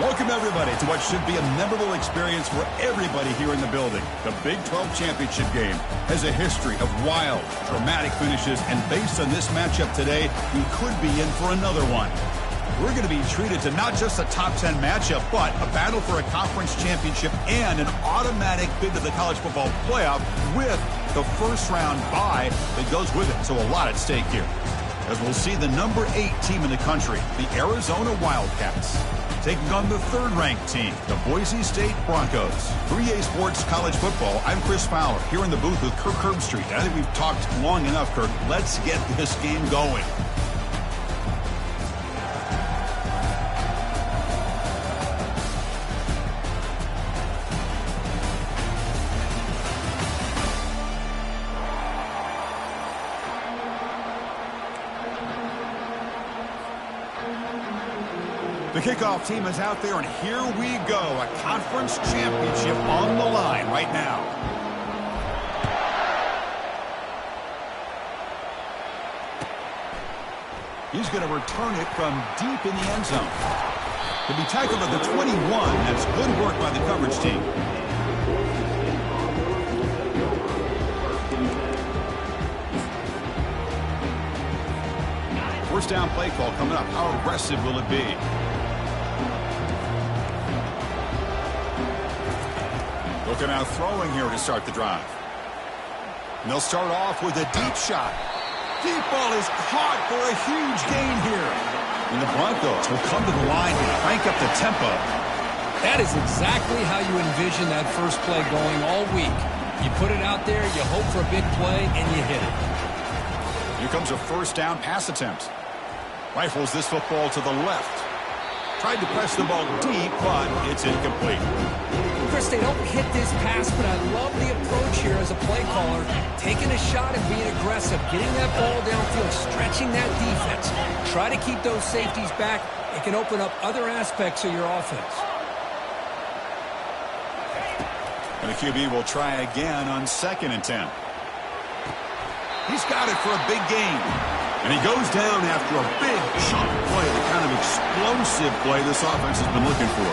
Welcome, everybody, to what should be a memorable experience for everybody here in the building. The Big 12 Championship game has a history of wild, dramatic finishes, and based on this matchup today, we could be in for another one. We're going to be treated to not just a top 10 matchup, but a battle for a conference championship and an automatic bid to the college football playoff with the first-round bye that goes with it. So a lot at stake here, as we'll see the number 8 team in the country, the Arizona Wildcats, taking on the third-ranked team, the Boise State Broncos. 3A Sports College Football, I'm Chris Fowler, here in the booth with Kirk Herbstreit. I think we've talked long enough, Kirk. Let's get this game going. The kickoff team is out there, and here we go. A conference championship on the line right now. He's going to return it from deep in the end zone. To be tackled at the 21, that's good work by the coverage team. First down play call coming up. How aggressive will it be? Looking out throwing here to start the drive. And they'll start off with a deep shot. Deep ball is caught for a huge gain here. And the Broncos will come to the line and crank up the tempo. That is exactly how you envision that first play going all week. You put it out there, you hope for a big play, and you hit it. Here comes a first down pass attempt. Rifles this football to the left. Tried to press the ball deep, but it's incomplete. Chris, they don't hit this pass, but I love the approach here as a play caller. Taking a shot and being aggressive, getting that ball downfield, stretching that defense. Try to keep those safeties back. It can open up other aspects of your offense. And the QB will try again on 2nd and 10. He's got it for a big gain. And he goes down after a big chunk play, the kind of explosive play this offense has been looking for.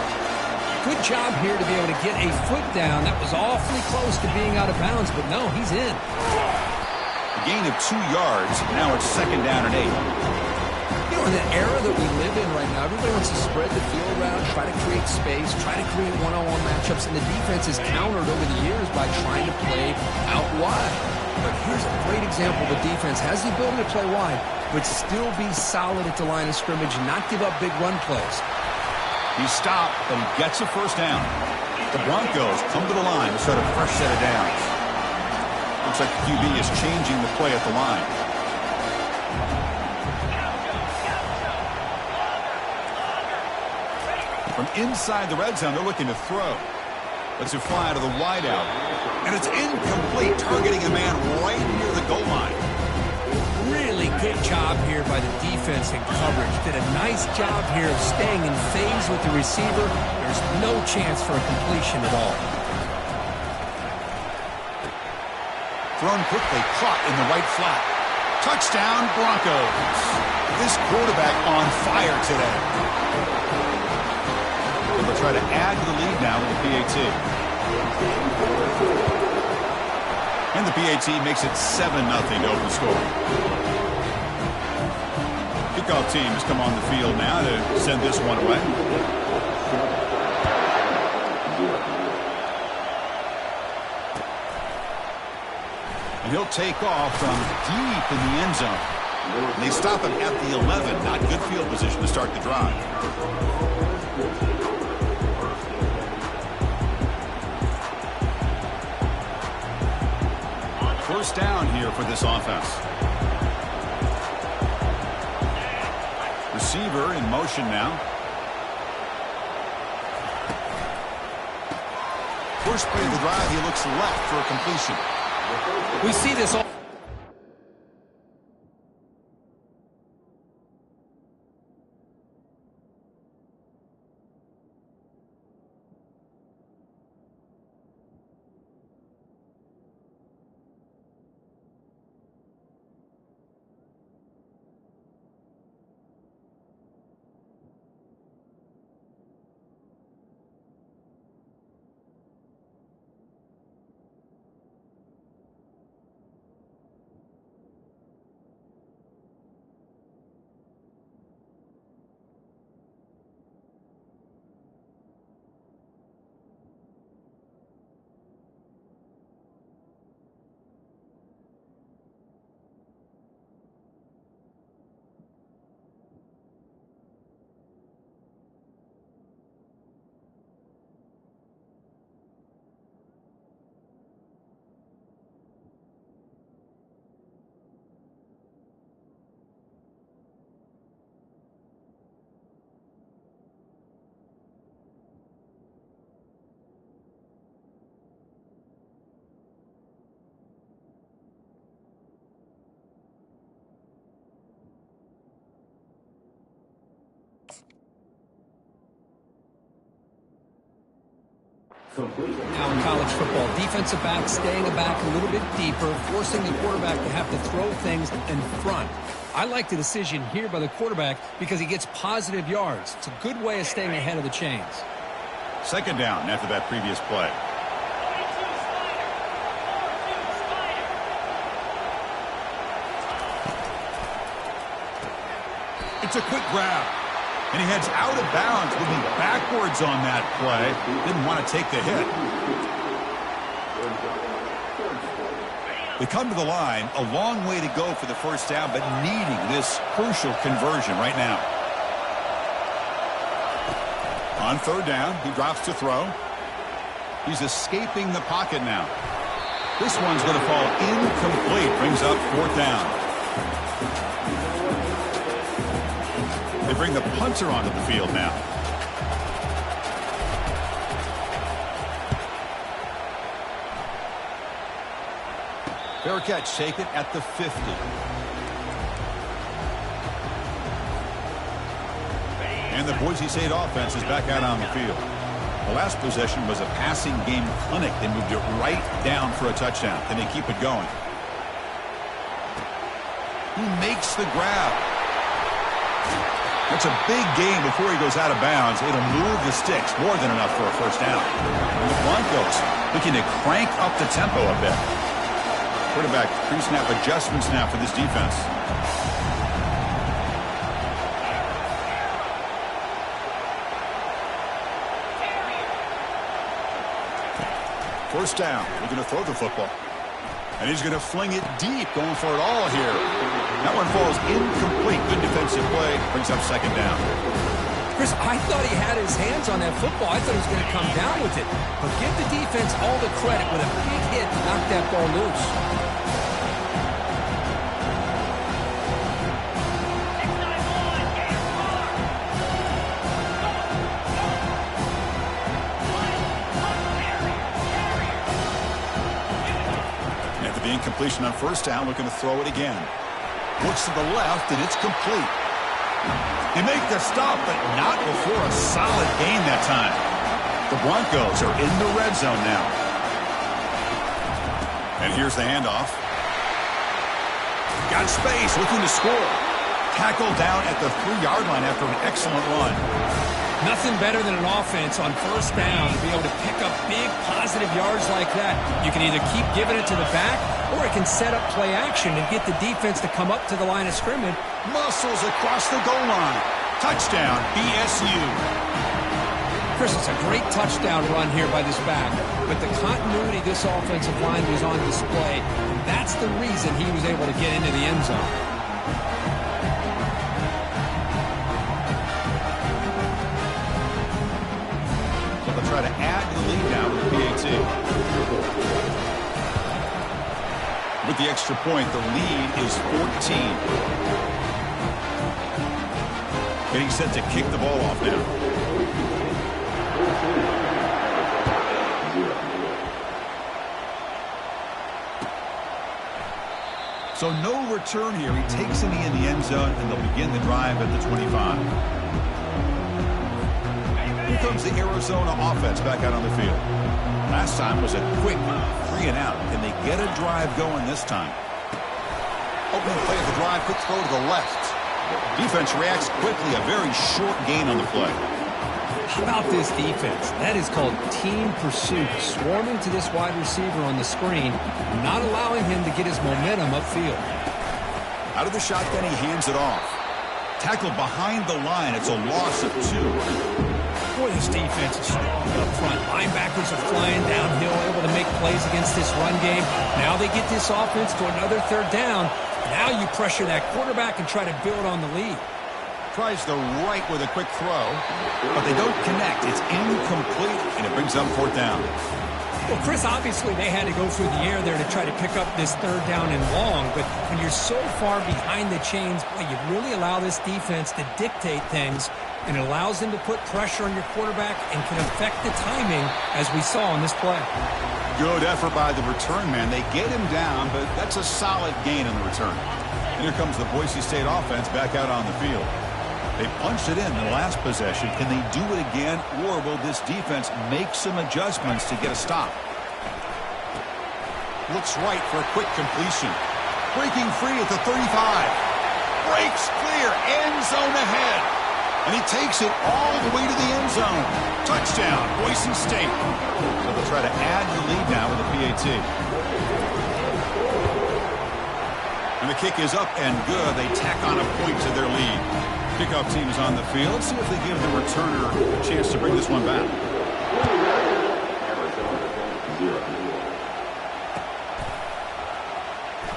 Good job here to be able to get a foot down. That was awfully close to being out of bounds, but no, he's in. A gain of 2 yards. Now it's 2nd down and 8. You know, in the era that we live in right now, everybody wants to spread the field around, try to create space, try to create one-on-one matchups, and the defense is countered over the years by trying to play out wide. But here's a great example of a defense has the ability to play wide, but still be solid at the line of scrimmage and not give up big run plays. He stopped, but he gets a first down. The Broncos come to the line to start a fresh set of downs. Looks like the QB is changing the play at the line. From inside the red zone, they're looking to throw. Lets it fly out of the wideout. And it's incomplete, targeting a man right near the goal line. Really good job here by the defense in coverage. Did a nice job here of staying in phase with the receiver. There's no chance for a completion at all. Thrown quickly, caught in the right flat. Touchdown, Broncos. This quarterback on fire today. And they'll try to add to the lead now with the PAT. And the PAT makes it 7-0 to open score. Kickoff team has come on the field now to send this one away. And he'll take off from deep in the end zone. And they stop him at the 11. Not good field position to start the drive. First down here for this offense. Receiver in motion now. First play of the drive, he looks left for a completion. We see this all. Now in college football, defensive backs staying back a little bit deeper, forcing the quarterback to have to throw things in front. I like the decision here by the quarterback because he gets positive yards. It's a good way of staying ahead of the chains. Second down after that previous play. It's a quick grab. And he heads out of bounds, moving backwards on that play. Didn't want to take the hit. They come to the line, a long way to go for the first down, but needing this crucial conversion right now. On third down, he drops to throw. He's escaping the pocket now. This one's going to fall incomplete. Brings up fourth down. They bring the punter onto the field now. Fair catch, take it at the 50. And the Boise State offense is back out on the field. The last possession was a passing game clinic. They moved it right down for a touchdown. Then they keep it going. He makes the grab. That's a big gain before he goes out of bounds. It'll move the sticks. More than enough for a first down. And the Broncos looking to crank up the tempo a bit. Quarterback pre-snap adjustments now for this defense. First down. We're going to throw the football. And he's going to fling it deep, going for it all here. That one falls incomplete. Good defensive play. Brings up second down. Chris, I thought he had his hands on that football. I thought he was going to come down with it. But give the defense all the credit with a big hit to knock that ball loose. Incompletion on first down, looking to throw it again. Looks to the left, and it's complete. They make the stop, but not before a solid gain that time. The Broncos are in the red zone now. And here's the handoff. Got space, looking to score. Tackled down at the 3-yard line after an excellent run. Nothing better than an offense on first down to be able to pick up big positive yards like that. You can either keep giving it to the back, or it can set up play action and get the defense to come up to the line of scrimmage. Muscles across the goal line. Touchdown, BSU. Chris, it's a great touchdown run here by this back, but the continuity this offensive line was on display. That's the reason he was able to get into the end zone. Try to add to the lead now with the PAT. With the extra point, the lead is 14. Getting set to kick the ball off now. So no return here. He takes it in the end zone, and they'll begin the drive at the 25. Here comes the Arizona offense back out on the field. Last time was a quick 3-and-out. Can they get a drive going this time? Opening play of the drive, quick throw to the left. Defense reacts quickly, a very short gain on the play. How about this defense? That is called team pursuit. Swarming to this wide receiver on the screen, not allowing him to get his momentum upfield. Out of the shotgun, he hands it off. Tackled behind the line. It's a loss of 2. Boy, this defense is strong up front. Linebackers are flying downhill, able to make plays against this run game. Now they get this offense to another third down. Now you pressure that quarterback and try to build on the lead. Tries the right with a quick throw, but they don't connect. It's incomplete, and it brings up fourth down. Well, Chris, obviously they had to go through the air there to try to pick up this third down and long, but when you're so far behind the chains, boy, you really allow this defense to dictate things, and it allows them to put pressure on your quarterback and can affect the timing, as we saw on this play. Good effort by the return man. They get him down, but that's a solid gain in the return. And here comes the Boise State offense back out on the field. They punched it in the last possession. Can they do it again, or will this defense make some adjustments to get a stop? Looks right for a quick completion. Breaking free at the 35. Breaks clear. End zone ahead. And he takes it all the way to the end zone. Touchdown, Boise State. So they'll try to add the lead now with a PAT. And the kick is up and good. They tack on a point to their lead. Kickoff team is on the field. See if they give the returner a chance to bring this one back.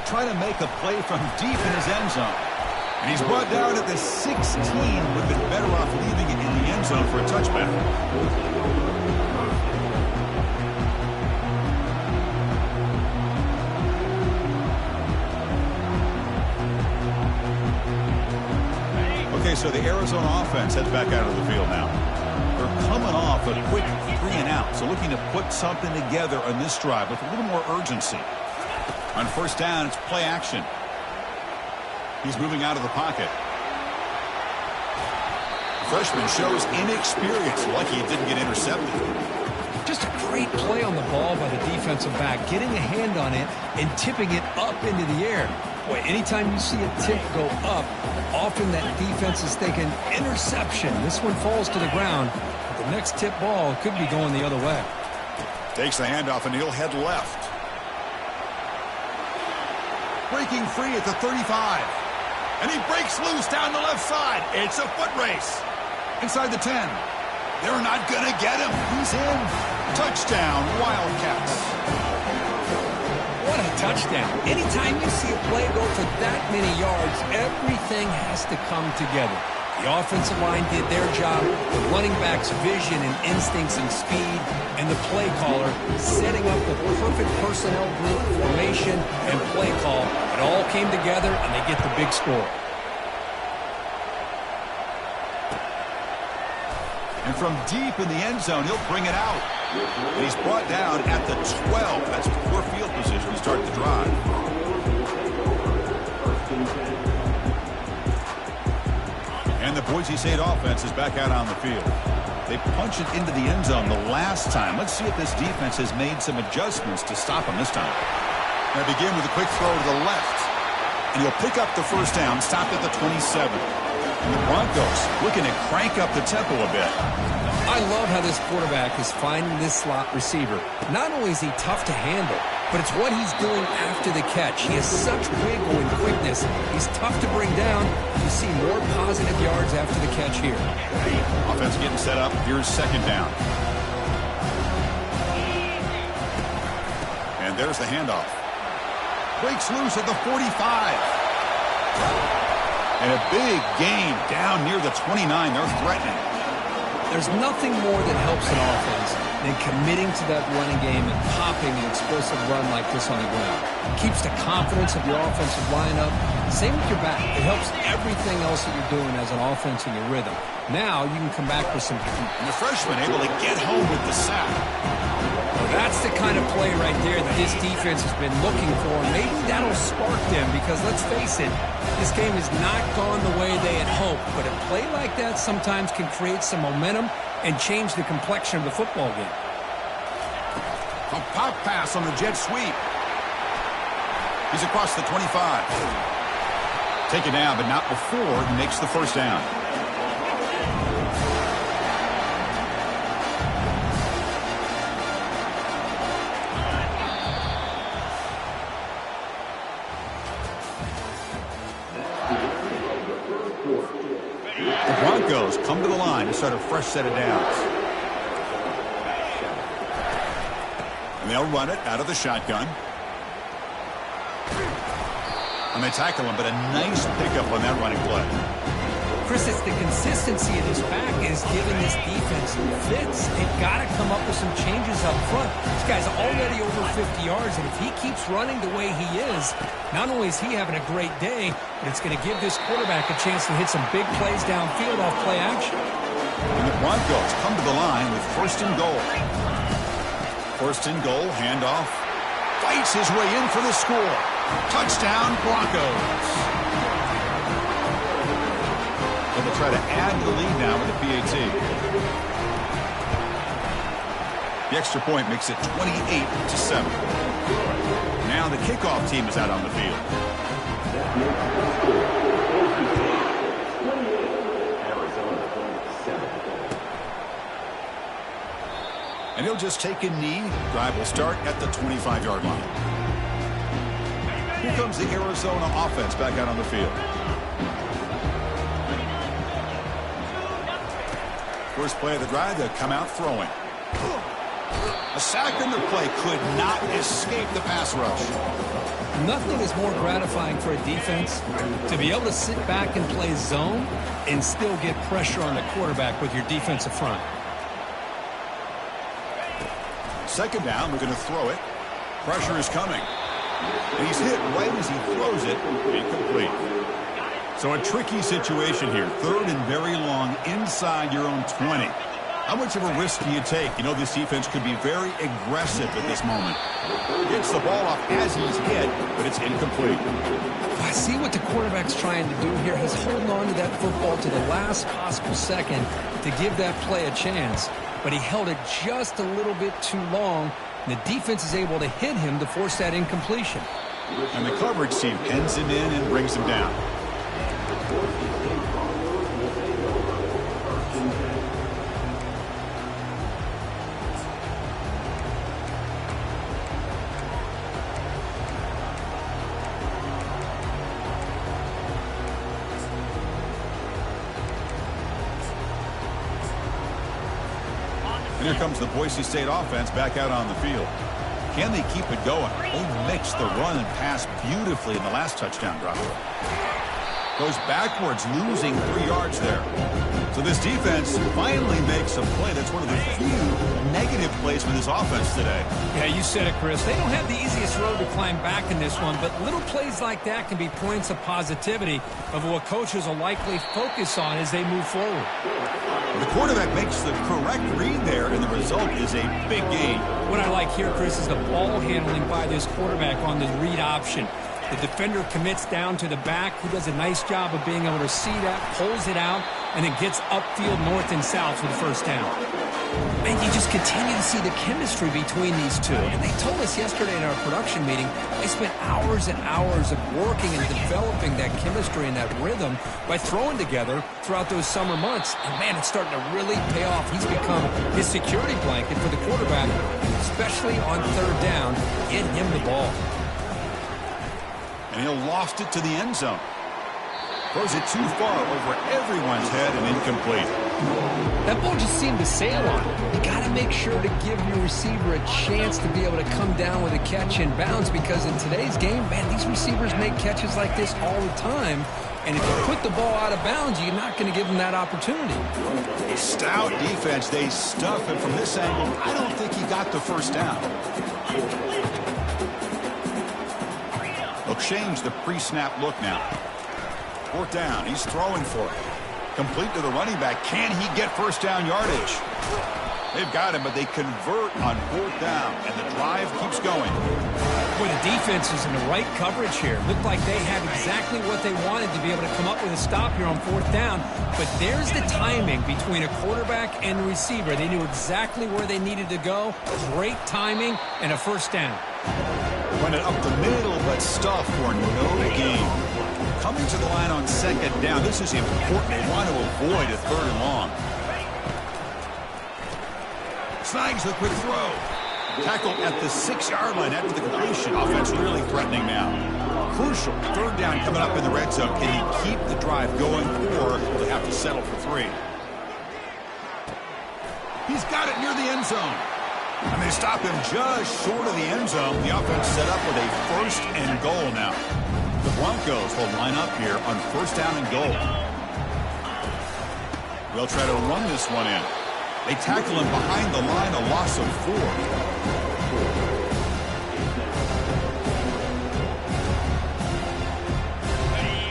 Try to make a play from deep in his end zone. And he's brought down at the 16. Would have been better off leaving it in the end zone for a touchback. Okay, so the Arizona offense heads back out of the field now. They're coming off a quick 3 and out, so looking to put something together on this drive with a little more urgency. On first down, it's play action. He's moving out of the pocket. The freshman shows inexperience. Lucky it didn't get intercepted. Just a great play on the ball by the defensive back, getting a hand on it and tipping it up into the air. Boy, anytime you see a tip go up, often that defense is thinking interception. This one falls to the ground. But the next tip ball could be going the other way. Takes the handoff and he'll head left. Breaking free at the 35. And he breaks loose down the left side. It's a foot race. Inside the 10. They're not going to get him. He's in. Touchdown, Wildcats. What a touchdown. Anytime you see a play go for that many yards, everything has to come together. The offensive line did their job, the running back's vision and instincts and speed, and the play caller setting up the perfect personnel group, formation, and play call. It all came together, and they get the big score. And from deep in the end zone, he'll bring it out. And he's brought down at the 12. That's poor field position to start the drive. And the Boise State offense is back out on the field. They punch it into the end zone the last time. Let's see if this defense has made some adjustments to stop them this time. They begin with a quick throw to the left. And he'll pick up the first down, stopped at the 27. And the Broncos looking to crank up the tempo a bit. I love how this quarterback is finding this slot receiver. Not only is he tough to handle, but it's what he's doing after the catch. He has such wiggle and quickness. He's tough to bring down. You see more positive yards after the catch here. Offense getting set up. Here's second down. And there's the handoff. Breaks loose at the 45. And a big gain down near the 29. They're threatening. There's nothing more that helps an offense than committing to that running game and popping an explosive run like this on the ground. It keeps the confidence of your offensive lineup. Same with your back. It helps everything else that you're doing as an offense in your rhythm. Now you can come back with some... And the freshman able to get home with the sack. Well, that's the kind of play right there that this defense has been looking for. Maybe that'll spark them because, let's face it, this game has not gone the way they had hoped. But a play like that sometimes can create some momentum and change the complexion of the football game. A pop pass on the jet sweep. He's across the 25. Taken down, but not before he makes the first down. The Broncos come to the line to start a fresh set of downs. And they'll run it out of the shotgun. And they tackle him, but a nice pickup on that running play. Chris, it's the consistency of his back is giving this defense fits. They've got to come up with some changes up front. This guy's already over 50 yards, and if he keeps running the way he is, not only is he having a great day, but it's going to give this quarterback a chance to hit some big plays downfield off play action. And the Broncos come to the line with first and goal. First and goal, handoff. Fights his way in for the score. Touchdown, Broncos. And the try to add to the lead now with the PAT. The extra point makes it 28-7. Now the kickoff team is out on the field. And he'll just take a knee. Drive will start at the 25-yard line. Here comes the Arizona offense back out on the field. First play of the drive, they'll come out throwing. A sack in the play could not escape the pass rush. Nothing is more gratifying for a defense to be able to sit back and play zone and still get pressure on the quarterback with your defensive front. Second down, we're going to throw it. Pressure is coming. And he's hit right as he throws it. Incomplete. So a tricky situation here. Third and very long inside your own 20. How much of a risk do you take? You know this defense could be very aggressive at this moment. Gets the ball off as he's hit, but it's incomplete. I see what the quarterback's trying to do here. He's holding on to that football to the last possible second to give that play a chance. But he held it just a little bit too long. And the defense is able to hit him to force that incompletion. And the coverage team pins him in and brings him down. And here comes the Boise State offense back out on the field. Can they keep it going? They mixed the run and pass beautifully in the last touchdown drive. Goes backwards, losing 3 yards there. So this defense finally makes a play. That's one of the few negative plays for this offense today. Yeah, you said it, Chris. They don't have the easiest road to climb back in this one, but little plays like that can be points of positivity of what coaches will likely focus on as they move forward. The quarterback makes the correct read there, and the result is a big gain. What I like here, Chris, is the ball handling by this quarterback on the read option. The defender commits down to the back. He does a nice job of being able to see that, pulls it out, and then gets upfield north and south for the first down. And you just continue to see the chemistry between these two. And they told us yesterday in our production meeting, they spent hours and hours of working and developing that chemistry and that rhythm by throwing together throughout those summer months. And, man, it's starting to really pay off. He's become his security blanket for the quarterback, especially on third down. Get him the ball. And he'll loft it to the end zone. Throws it too far over everyone's head and incomplete. That ball just seemed to sail on him. You got to make sure to give your receiver a chance to be able to come down with a catch in bounds, because in today's game, man, these receivers make catches like this all the time. And if you put the ball out of bounds, you're not going to give them that opportunity. A stout defense. They stuff him from this angle. I don't think he got the first down. They'll change the pre-snap look now. Fourth down. He's throwing for it. Complete to the running back. Can he get first down yardage? They've got him, but they convert on fourth down, and the drive keeps going. Boy, the defense is in the right coverage here. Looked like they had exactly what they wanted to be able to come up with a stop here on fourth down. But there's the timing between a quarterback and a receiver. They knew exactly where they needed to go. Great timing and a first down. Run it up the middle, but stuff for no gain. Coming to the line on second down. This is important. They want to avoid a third and long. Snags the quick throw. Tackled at the 6-yard line after the completion. Offense really threatening now. Crucial. Third down coming up in the red zone. Can he keep the drive going, or will he have to settle for 3? He's got it near the end zone. And they stop him just short of the end zone. The offense set up with a first and goal now. The Broncos will line up here on first down and goal. They'll try to run this one in. They tackle him behind the line, a loss of 4.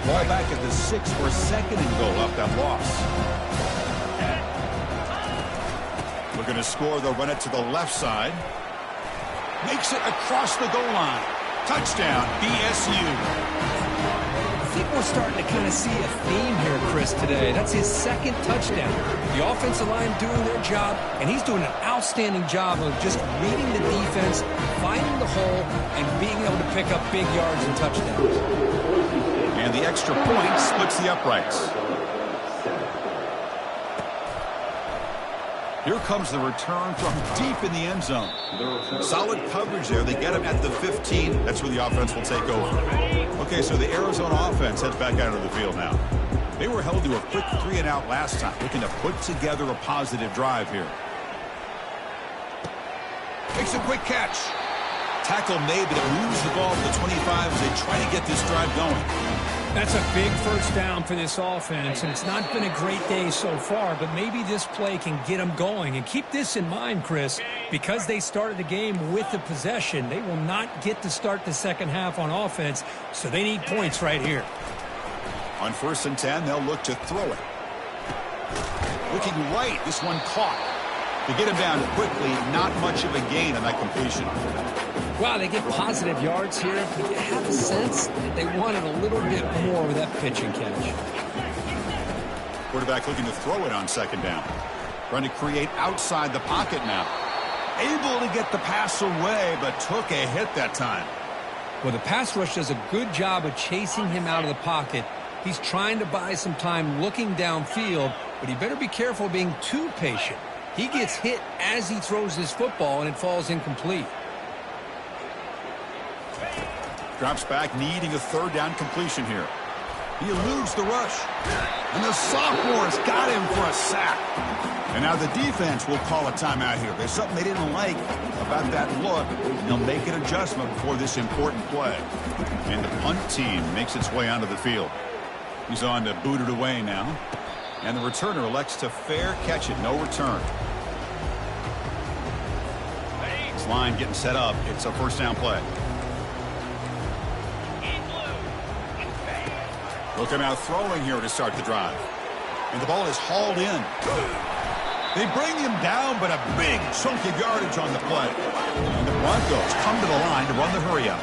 Ball back at the 6 for second and goal off that loss. Looking to score, they'll run it to the left side. Makes it across the goal line. Touchdown, BSU. I think we're starting to kind of see a theme here, Chris, today. That's his second touchdown. The offensive line doing their job, and he's doing an outstanding job of just reading the defense, finding the hole, and being able to pick up big yards and touchdowns. And the extra point splits the uprights. Here comes the return from deep in the end zone. Solid coverage there. They get him at the 15. That's where the offense will take over. Okay, so the Arizona offense heads back out of the field now. They were held to a quick 3-and-out last time, looking to put together a positive drive here. Makes a quick catch. Tackle made, but it moves the ball to the 25 as they try to get this drive going. That's a big first down for this offense, and it's not been a great day so far, but maybe this play can get them going. And keep this in mind, Chris, because they started the game with the possession, they will not get to start the second half on offense, so they need points right here. On 1st and 10, they'll look to throw it. Looking right, this one caught. To get him down quickly, not much of a gain on that completion. Wow, they get positive yards here, but you have a sense that they wanted a little bit more with that pitch and catch. Quarterback looking to throw it on 2nd down. Trying to create outside the pocket now. Able to get the pass away, but took a hit that time. Well, the pass rush does a good job of chasing him out of the pocket. He's trying to buy some time looking downfield, but he better be careful being too patient. He gets hit as he throws his football, and it falls incomplete. Drops back, needing a 3rd down completion here. He eludes the rush. And the sophomore's got him for a sack. And now the defense will call a timeout here. There's something they didn't like about that look. And they'll make an adjustment before this important play. And the punt team makes its way onto the field. He's on to boot it away now. And the returner elects to fair catch it. No return. This line getting set up. It's a 1st down play. Look him out throwing here to start the drive. And the ball is hauled in. They bring him down, but a big chunk of yardage on the play. And the Broncos come to the line to run the hurry up.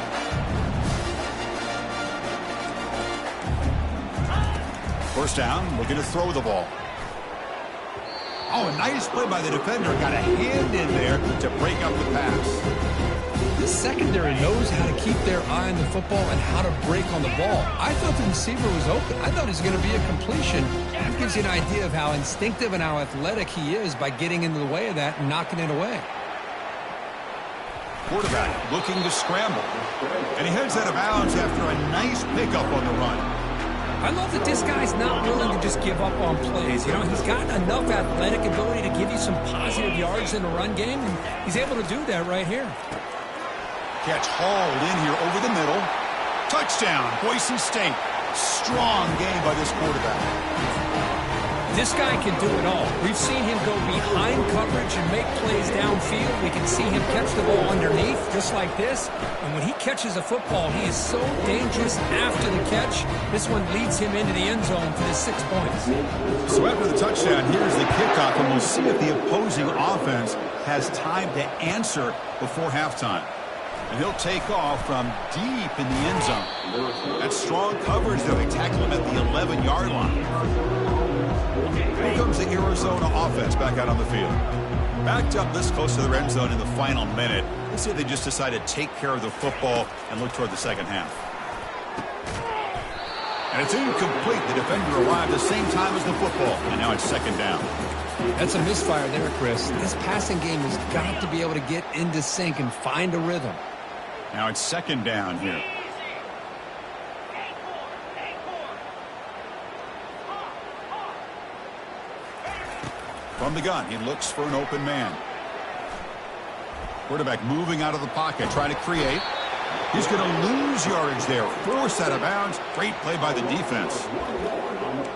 First down, looking to throw the ball. Oh, a nice play by the defender. Got a hand in there to break up the pass. The secondary knows how to keep their eye on the football and how to break on the ball. I thought the receiver was open. I thought it was going to be a completion. That gives you an idea of how instinctive and how athletic he is by getting into the way of that and knocking it away. Quarterback looking to scramble. And he heads out of bounds after a nice pickup on the run. I love that this guy's not willing to just give up on plays. You know, he's got enough athletic ability to give you some positive yards in the run game, and he's able to do that right here. Catch hauled in here over the middle. Touchdown, Boise State. Strong game by this quarterback. This guy can do it all. We've seen him go behind coverage and make plays downfield. We can see him catch the ball underneath, just like this. And when he catches a football, he is so dangerous after the catch. This one leads him into the end zone for the 6 points. So after the touchdown, here's the kickoff, and we'll see if the opposing offense has time to answer before halftime. And he'll take off from deep in the end zone. That's strong coverage, though. They tackle him at the 11-yard line. Here comes the Arizona offense back out on the field. Backed up this close to the end zone in the final minute. Let's see if they just decide to take care of the football and look toward the second half. And it's incomplete. The defender arrived the same time as the football. And now it's 2nd down. That's a misfire there, Chris. This passing game has got to be able to get into sync and find a rhythm. Now it's 2nd down here. From the gun, he looks for an open man. Quarterback moving out of the pocket, trying to create. He's going to lose yardage there. Forced out of bounds. Great play by the defense.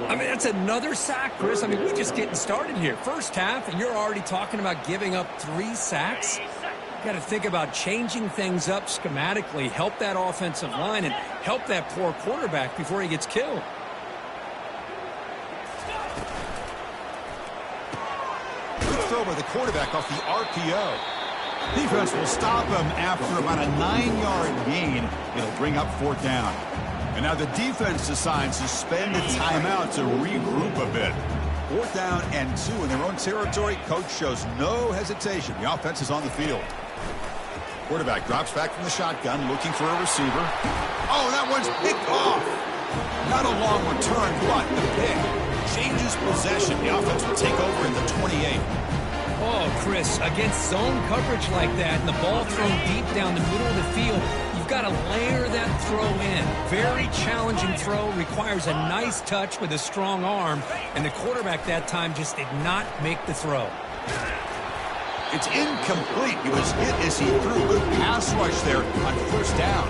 I mean, that's another sack, Chris. I mean, we're just getting started here. First half, and you're already talking about giving up 3 sacks. You got to think about changing things up schematically, help that offensive line, and help that poor quarterback before he gets killed. Good throw by the quarterback off the RPO. Defense will stop him after about a 9-yard gain. It'll bring up 4th down. And now the defense decides to spend a timeout to regroup a bit. 4th down and 2 in their own territory. Coach shows no hesitation. The offense is on the field. Quarterback drops back from the shotgun, looking for a receiver. Oh, that one's picked off. Not a long return, but the pick changes possession. The offense will take over in the 28. Oh, Chris, against zone coverage like that and the ball thrown deep down the middle of the field, you've got to layer that throw in. Very challenging throw, requires a nice touch with a strong arm, and the quarterback that time just did not make the throw. It's incomplete. He was hit as he threw. Good pass rush there on 1st down.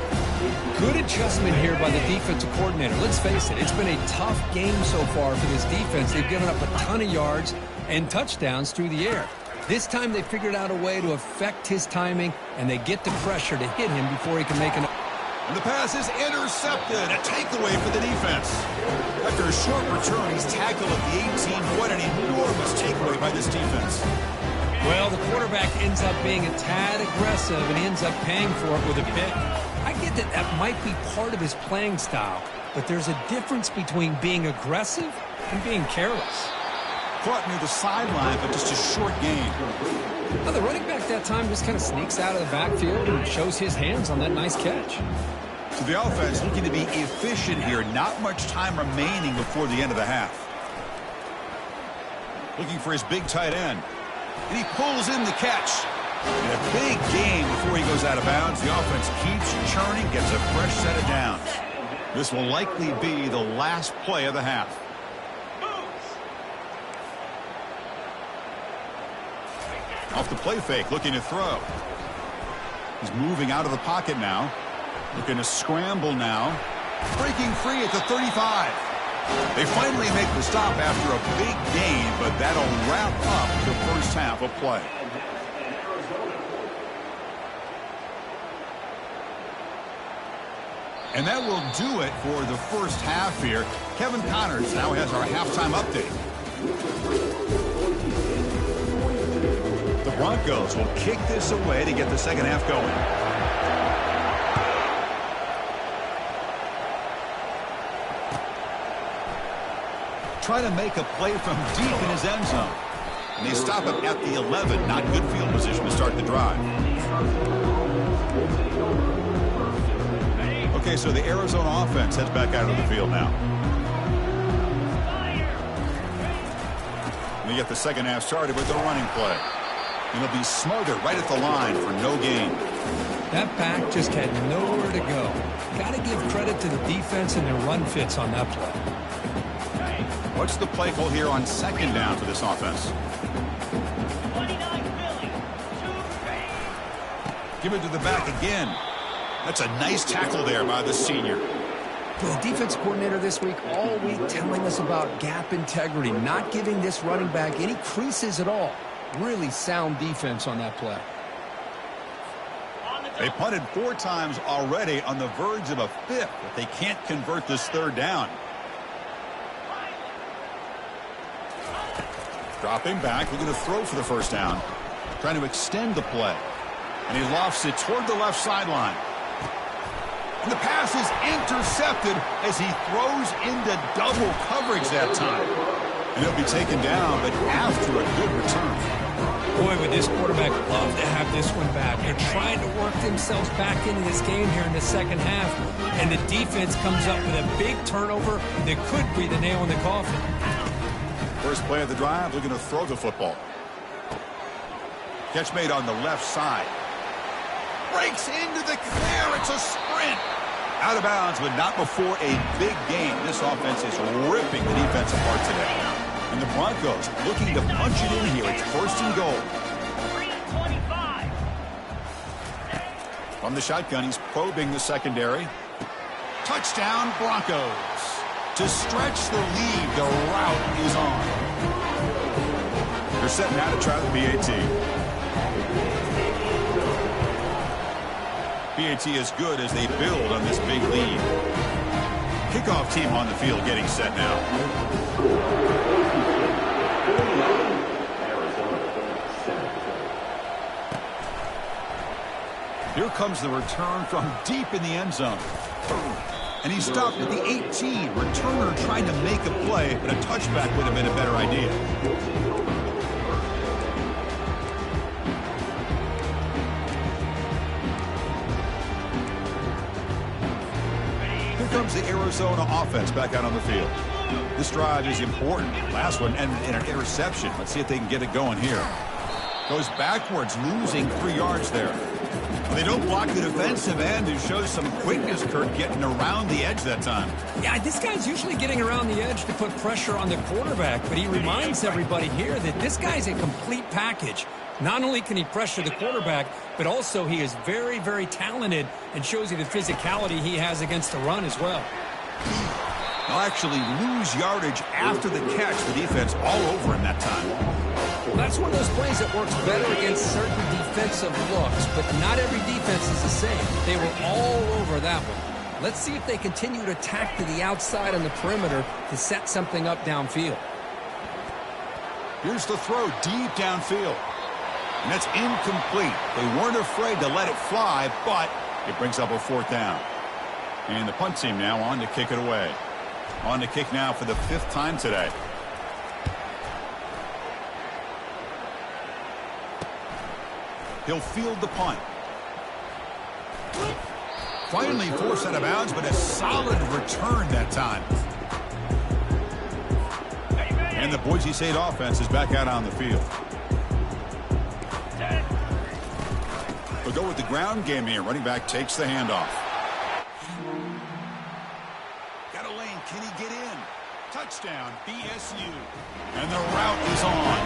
Good adjustment here by the defensive coordinator. Let's face it, it's been a tough game so far for this defense. They've given up a ton of yards and touchdowns through the air. This time they figured out a way to affect his timing, and they get the pressure to hit him before he can make an... And the pass is intercepted. A takeaway for the defense. After a short return, he's tackled at the 18. What an enormous takeaway by this defense. Well, the quarterback ends up being a tad aggressive, and he ends up paying for it with a pick. I get that that might be part of his playing style, but there's a difference between being aggressive and being careless. Caught near the sideline, but just a short gain. Now, the running back that time just kind of sneaks out of the backfield and shows his hands on that nice catch. So the offense looking to be efficient here. Not much time remaining before the end of the half. Looking for his big tight end. And he pulls in the catch. And a big gain before he goes out of bounds. The offense keeps churning, gets a fresh set of downs. This will likely be the last play of the half. Off the play fake, looking to throw. He's moving out of the pocket now. Looking to scramble now. Breaking free at the 35. They finally make the stop after a big gain, but that'll wrap up the first half of play. And that will do it for the first half here. Kevin Connors now has our halftime update. The Broncos will kick this away to get the second half going. Try to make a play from deep in his end zone. And they stop him at the 11. Not good field position to start the drive. Okay, so the Arizona offense heads back out of the field now. We get the second half started with the running play. And it'll be Smother right at the line for no gain. That back just had nowhere to go. Got to give credit to the defense and their run fits on that play. What's the play call here on 2nd down for this offense? Give it to the back again. That's a nice tackle there by the senior. The defense coordinator this week all week telling us about gap integrity, not giving this running back any creases at all. Really sound defense on that play. They punted 4 times already, on the verge of a 5th, but they can't convert this 3rd down. Dropping back, looking to throw for the first down. Trying to extend the play. And he lofts it toward the left sideline. And the pass is intercepted as he throws into double coverage that time. And he'll be taken down, but after a good return. Boy, would this quarterback love to have this one back. They're trying to work themselves back into this game here in the second half. And the defense comes up with a big turnover that could be the nail in the coffin. First play of the drive, looking to throw the football. Catch made on the left side. Breaks into the clear. It's a sprint. Out of bounds, but not before a big gain. This offense is ripping the defense apart today. And the Broncos looking to punch it in here. It's 1st and goal. From the shotgun, he's probing the secondary. Touchdown, Broncos. To stretch the lead, the route is on. They're setting out to try the BAT. BAT is good as they build on this big lead. Kickoff team on the field getting set now. Here comes the return from deep in the end zone. And he stopped at the 18. Returner trying to make a play, but a touchback would have been a better idea. Here comes the Arizona offense back out on the field. This drive is important. Last one ended in an interception. Let's see if they can get it going here. Goes backwards, losing 3 yards there. They don't block the defensive end, who shows some quickness, Kurt, getting around the edge that time. Yeah, this guy's usually getting around the edge to put pressure on the quarterback, but he reminds everybody here that this guy's a complete package. Not only can he pressure the quarterback, but also he is very, very talented and shows you the physicality he has against the run as well. They'll actually lose yardage after the catch. The defense all over him that time. That's one of those plays that works better against certain defensive looks, but not every defense is the same. They were all over that one. Let's see if they continue to attack to the outside on the perimeter to set something up downfield. Here's the throw deep downfield. And that's incomplete. They weren't afraid to let it fly, but it brings up a 4th down. And the punt team now on to kick it away. On to kick now for the 5th time today. He'll field the punt. Finally forced out of bounds, but a solid return that time. And the Boise State offense is back out on the field. We'll go with the ground game here. Running back takes the handoff. Got a lane. Can he get in? Touchdown, BSU. And the route is on.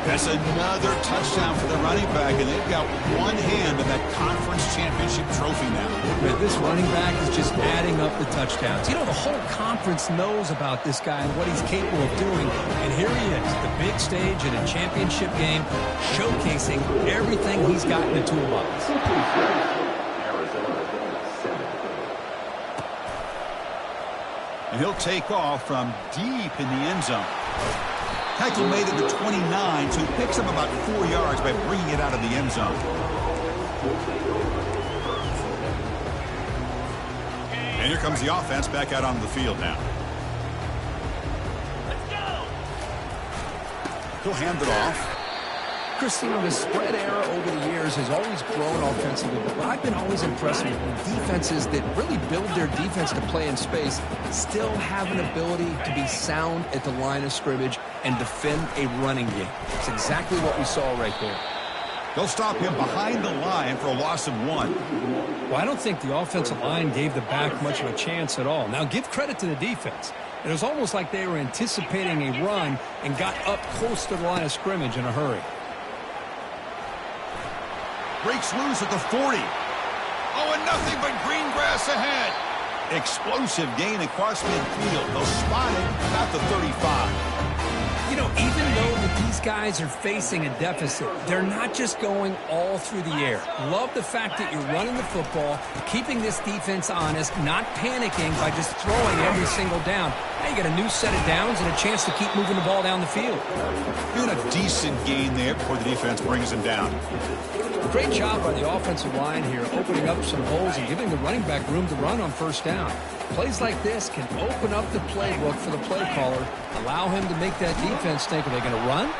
That's another touchdown for the running back, and they've got one hand in that Conference Championship trophy now. But this running back is just adding up the touchdowns. You know, the whole conference knows about this guy and what he's capable of doing. And here he is, the big stage in a championship game, showcasing everything he's got in the toolbox. And he'll take off from deep in the end zone. Tackle made it to 29, so he picks up about 4 yards by bringing it out of the end zone. And here comes the offense back out onto the field now. Let's go. He'll hand it off. Christine, the spread era over the years has always grown offensively, but I've been always impressed with defenses that really build their defense to play in space, still have an ability to be sound at the line of scrimmage and defend a running game. It's exactly what we saw right there. They'll stop him behind the line for a loss of 1. Well, I don't think the offensive line gave the back much of a chance at all. Now, give credit to the defense. It was almost like they were anticipating a run and got up close to the line of scrimmage in a hurry. Breaks loose at the 40. Oh, and nothing but green grass ahead. Explosive gain across midfield. They'll spot it about the 35. You know, even though that these guys are facing a deficit, they're not just going all through the air. Love the fact that you're running the football, keeping this defense honest, not panicking by just throwing every single down. Now you got a new set of downs and a chance to keep moving the ball down the field. Doing a decent gain there before the defense brings him down. Great job by the offensive line here, opening up some holes and giving the running back room to run on 1st down. Plays like this can open up the playbook for the play caller, allow him to make that defense think, are they going to run?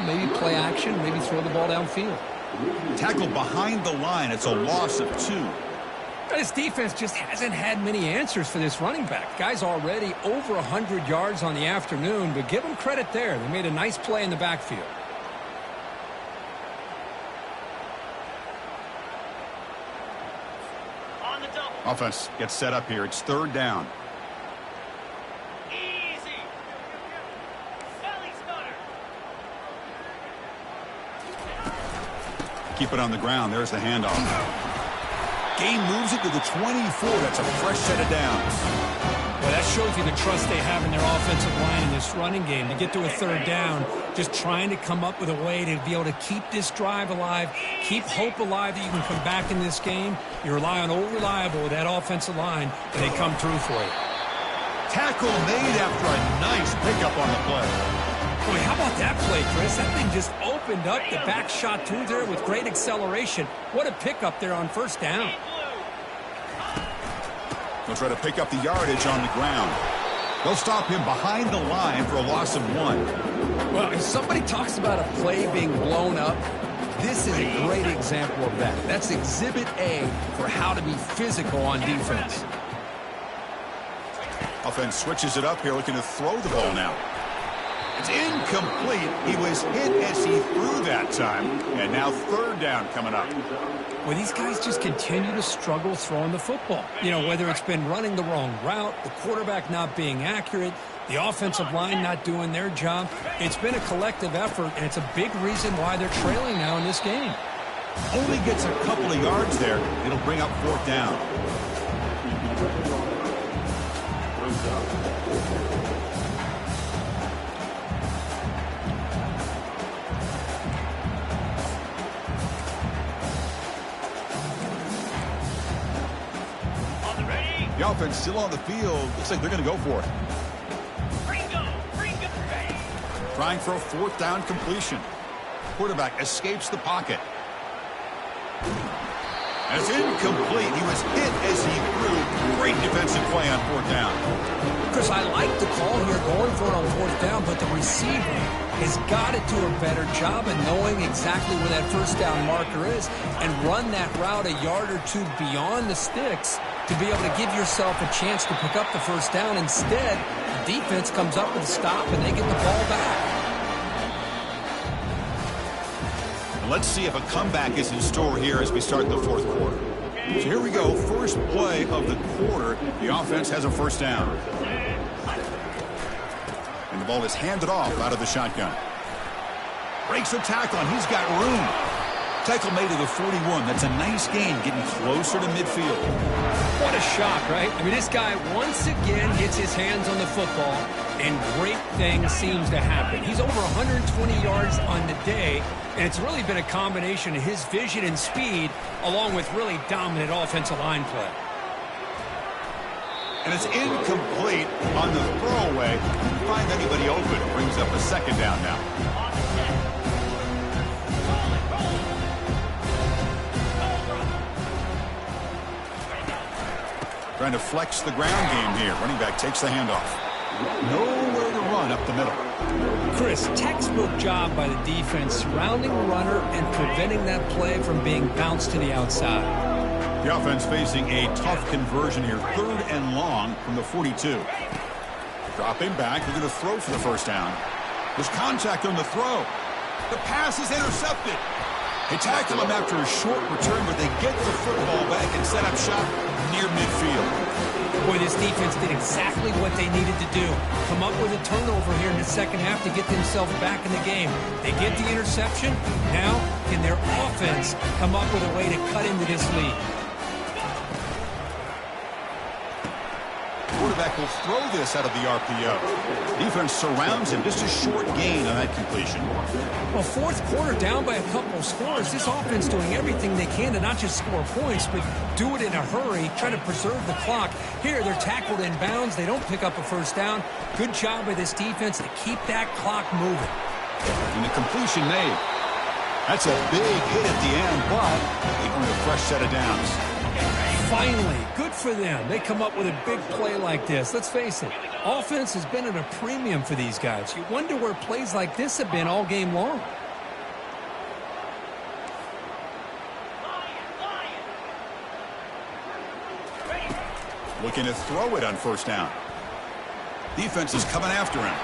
Maybe play action, maybe throw the ball downfield. Tackle behind the line. It's a loss of 2. This defense just hasn't had many answers for this running back. Guy's already over 100 yards on the afternoon, but give him credit there. They made a nice play in the backfield. Offense gets set up here. It's 3rd down. Easy. Belly stutter. Keep it on the ground. There's the handoff. Gain moves it to the 24. That's a fresh set of downs. Well, that shows you the trust they have in their offensive line in this running game. To get to a 3rd down, just trying to come up with a way to be able to keep this drive alive, keep hope alive that you can come back in this game. You rely on old reliable with that offensive line, and they come through for you. Tackle made after a nice pickup on the play. Boy, how about that play, Chris? That thing just opened up. The back shot through there with great acceleration. What a pickup there on 1st down. He'll try to pick up the yardage on the ground. They'll stop him behind the line for a loss of 1. Well, if somebody talks about a play being blown up, this is a great example of that. That's Exhibit A for how to be physical on defense. Offense switches it up here, looking to throw the ball now. It's incomplete. He was hit as he threw that time. And now 3rd down coming up. Well, these guys just continue to struggle throwing the football. You know, whether it's been running the wrong route, the quarterback not being accurate, the offensive line not doing their job. It's been a collective effort, and it's a big reason why they're trailing now in this game. Only gets a couple of yards there. It'll bring up 4th down. The offense still on the field. Looks like they're going to go for it. Trying for a 4th down completion. Quarterback escapes the pocket. That's incomplete. He was hit as he threw. Great defensive play on 4th down. Chris, I like the call here going for it on 4th down, but the receiver has got to do a better job of knowing exactly where that 1st down marker is and run that route a yard or 2 beyond the sticks to be able to give yourself a chance to pick up the 1st down. Instead, the defense comes up with a stop and they get the ball back. Let's see if a comeback is in store here as we start the 4th quarter. So here we go. First play of the quarter. The offense has a 1st down. And the ball is handed off out of the shotgun. Breaks a tackle, and he's got room. Tackle made to the 41. That's a nice gain, getting closer to midfield. What a shock, right? I mean, this guy once again gets his hands on the football, and great things seems to happen. He's over 120 yards on the day, and it's really been a combination of his vision and speed, along with really dominant offensive line play. And it's incomplete on the throwaway. Didn't find anybody open. Brings up a 2nd down now. Trying to flex the ground game here. Running back takes the handoff. Nowhere to run up the middle. Chris, textbook job by the defense surrounding the runner and preventing that play from being bounced to the outside. The offense facing a tough conversion here. 3rd and long from the 42. Dropping back. They're going to throw for the 1st down. There's contact on the throw. The pass is intercepted. They tackle him after a short return, but they get the football back and set up shop near midfield. Boy, this defense did exactly what they needed to do. Come up with a turnover here in the 2nd half to get themselves back in the game. They get the interception. Now, can their offense come up with a way to cut into this lead? Quarterback will throw this out of the RPO. Defense surrounds him. Just a short gain on that completion. Well, 4th quarter down by a couple of scores. This offense doing everything they can to not just score points, but do it in a hurry, try to preserve the clock. Here, they're tackled in bounds. They don't pick up a 1st down. Good job by this defense to keep that clock moving. And the completion made. That's a big hit at the end, but they earn a fresh set of downs. Finally, good for them. They come up with a big play like this. Let's face it, offense has been at a premium for these guys. You wonder where plays like this have been all game long. Looking to throw it on 1st down. Defense is coming after him.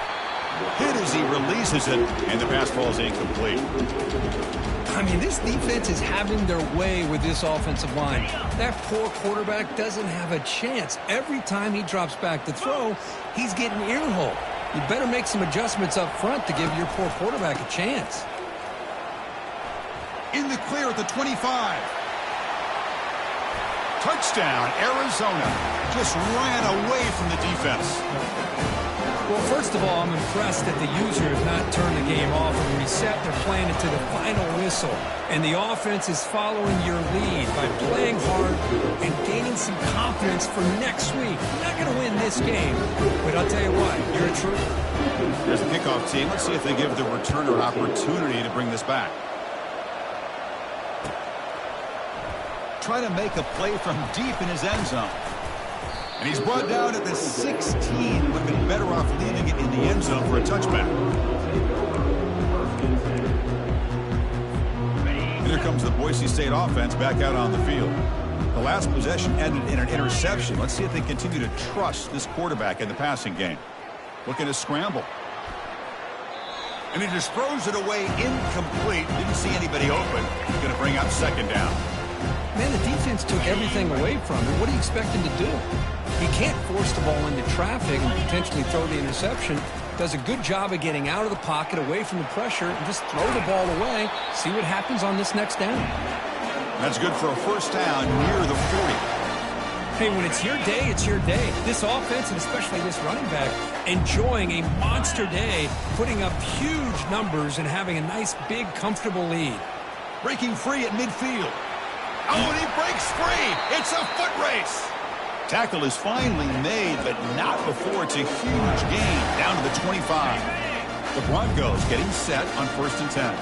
Hit as he releases it, and the pass ball is incomplete. I mean, this defense is having their way with this offensive line. That poor quarterback doesn't have a chance. Every time he drops back to throw, he's getting earholed. You better make some adjustments up front to give your poor quarterback a chance. In the clear at the 25. Touchdown, Arizona. Just ran away from the defense. Well, first of all, I'm impressed that the user has not turned the game off and reset. They're playing it to the final whistle. And the offense is following your lead by playing hard and gaining some confidence for next week. You're not going to win this game, but I'll tell you what, you're a trooper. There's the kickoff team. Let's see if they give the returner an opportunity to bring this back. Trying to make a play from deep in his end zone. And he's brought down at the 16. Would have been better off leaving it in the end zone for a touchback. And here comes the Boise State offense back out on the field. The last possession ended in an interception. Let's see if they continue to trust this quarterback in the passing game. Looking to scramble. And he just throws it away incomplete. Didn't see anybody open. He's going to bring up second down. Man, the defense took everything away from him. What do you expect him to do? He can't force the ball into traffic and potentially throw the interception. Does a good job of getting out of the pocket, away from the pressure, and just throw the ball away. See what happens on this next down. That's good for a first down near the 40. Hey, when it's your day, it's your day. This offense, and especially this running back, enjoying a monster day, putting up huge numbers and having a nice, big, comfortable lead. Breaking free at midfield. Oh, and he breaks free. It's a foot race. Tackle is finally made, but not before it's a huge gain down to the 25. The Broncos getting set on 1st and 10.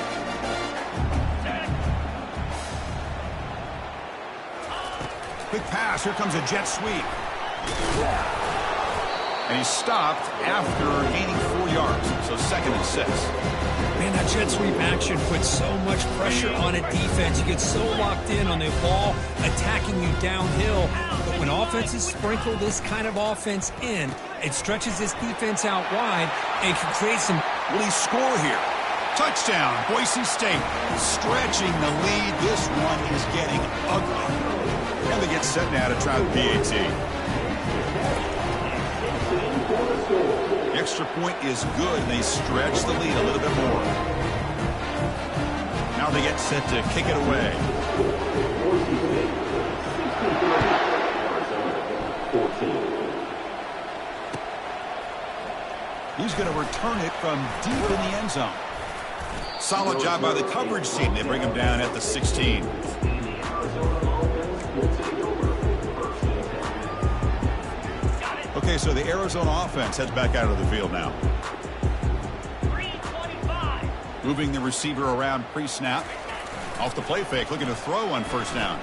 Quick pass. Here comes a jet sweep. And he's stopped after gaining 4 yards. So 2nd and 6. Man, that jet sweep action puts so much pressure on a defense. You get so locked in on the ball attacking you downhill. But when offenses sprinkle this kind of offense in, it stretches this defense out wide and can create some... Will he score here? Touchdown, Boise State. Stretching the lead. This one is getting ugly. And they get set now to try the PAT. The extra point is good, and they stretch the lead a little bit more. Now they get set to kick it away. He's going to return it from deep in the end zone. Solid job by the coverage team. They bring him down at the 16. Okay, so the Arizona offense heads back out of the field now. 325. Moving the receiver around pre-snap. Off the play fake, looking to throw on first down.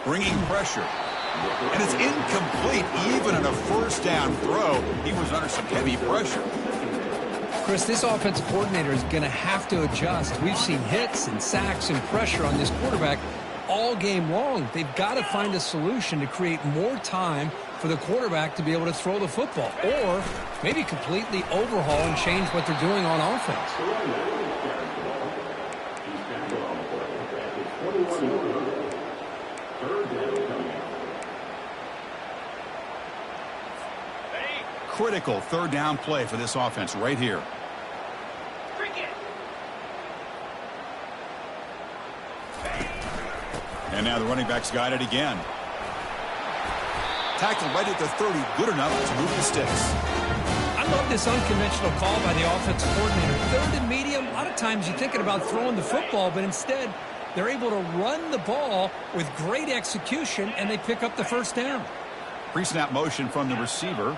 Bringing pressure. And it's incomplete. Even on a first down throw, he was under some heavy pressure. Chris, this offensive coordinator is going to have to adjust. We've seen hits and sacks and pressure on this quarterback all game long. They've got to find a solution to create more time for the quarterback to be able to throw the football, or maybe completely overhaul and change what they're doing on offense. Critical third down play for this offense right here. And now the running back's got it again. Tackled right at the 30. Good enough to move the sticks. I love this unconventional call by the offensive coordinator. 3rd and medium, a lot of times you're thinking about throwing the football, but instead they're able to run the ball with great execution, and they pick up the first down. Pre-snap motion from the receiver.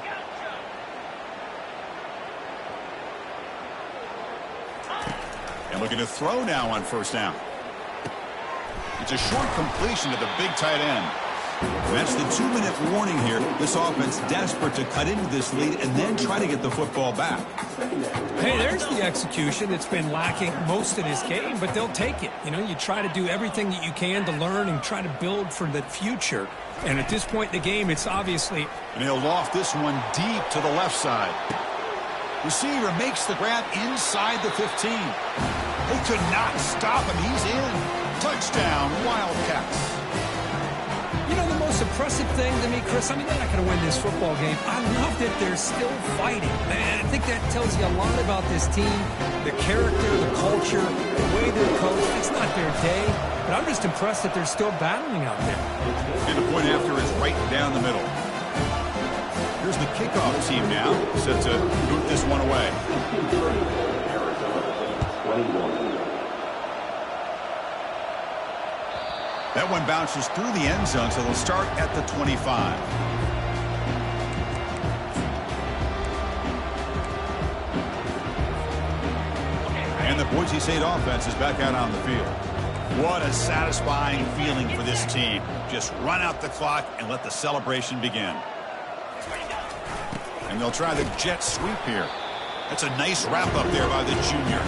And looking to throw now on first down. It's a short completion to the big tight end. And that's the 2-minute warning here. This offense desperate to cut into this lead and then try to get the football back. Hey, there's the execution that's been lacking most of this game, but they'll take it. You know, you try to do everything that you can to learn and try to build for the future. And at this point in the game, it's obviously... And he'll loft this one deep to the left side. Receiver makes the grab inside the 15. They could not stop him. He's in. Touchdown, Wildcats. You know, the most impressive thing to me, Chris, I mean, they're not going to win this football game. I love that they're still fighting. And I think that tells you a lot about this team, the character, the culture, the way they're coached. It's not their day, but I'm just impressed that they're still battling out there. And the point after is right down the middle. Here's the kickoff team now, set to boot this one away. That one bounces through the end zone, so they'll start at the 25. And the Boise State offense is back out on the field. What a satisfying feeling for this team. Just run out the clock and let the celebration begin. And they'll try the jet sweep here. That's a nice wrap up there by the junior.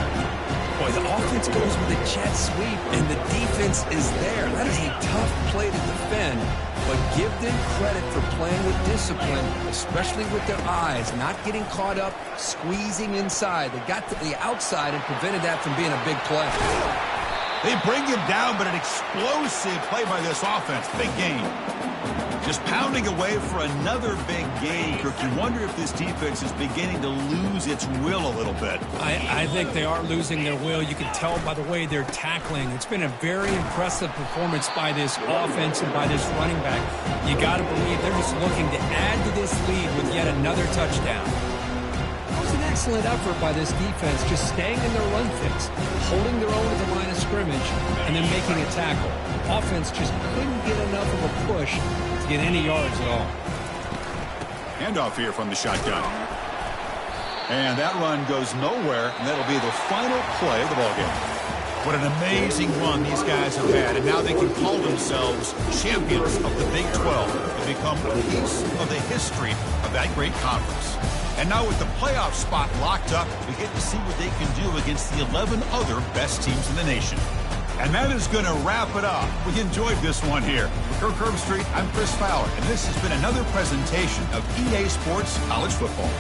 Boy, the offense goes with a jet sweep, and the defense is there. That is a tough play to defend, but give them credit for playing with discipline, especially with their eyes, not getting caught up, squeezing inside. They got to the outside and prevented that from being a big play. They bring him down, but an explosive play by this offense. Big gain. Just pounding away for another big gain. Kirk, you wonder if this defense is beginning to lose its will a little bit. I think they are losing their will. You can tell by the way they're tackling. It's been a very impressive performance by this offense and by this running back. You got to believe they're just looking to add to this lead with yet another touchdown. It was an excellent effort by this defense, just staying in their run fix, holding their own at the line of scrimmage, and then making a tackle. Offense just couldn't get enough of a push to get any yards at all. Handoff here from the shotgun. And that run goes nowhere, and that'll be the final play of the ballgame. What an amazing run these guys have had, and now they can call themselves champions of the Big 12 and become a piece of the history of that great conference. And now with the playoff spot locked up, we get to see what they can do against the 11 other best teams in the nation. And that is going to wrap it up. We enjoyed this one here. For Kirk Herbstreit, I'm Chris Fowler, and this has been another presentation of EA Sports College Football.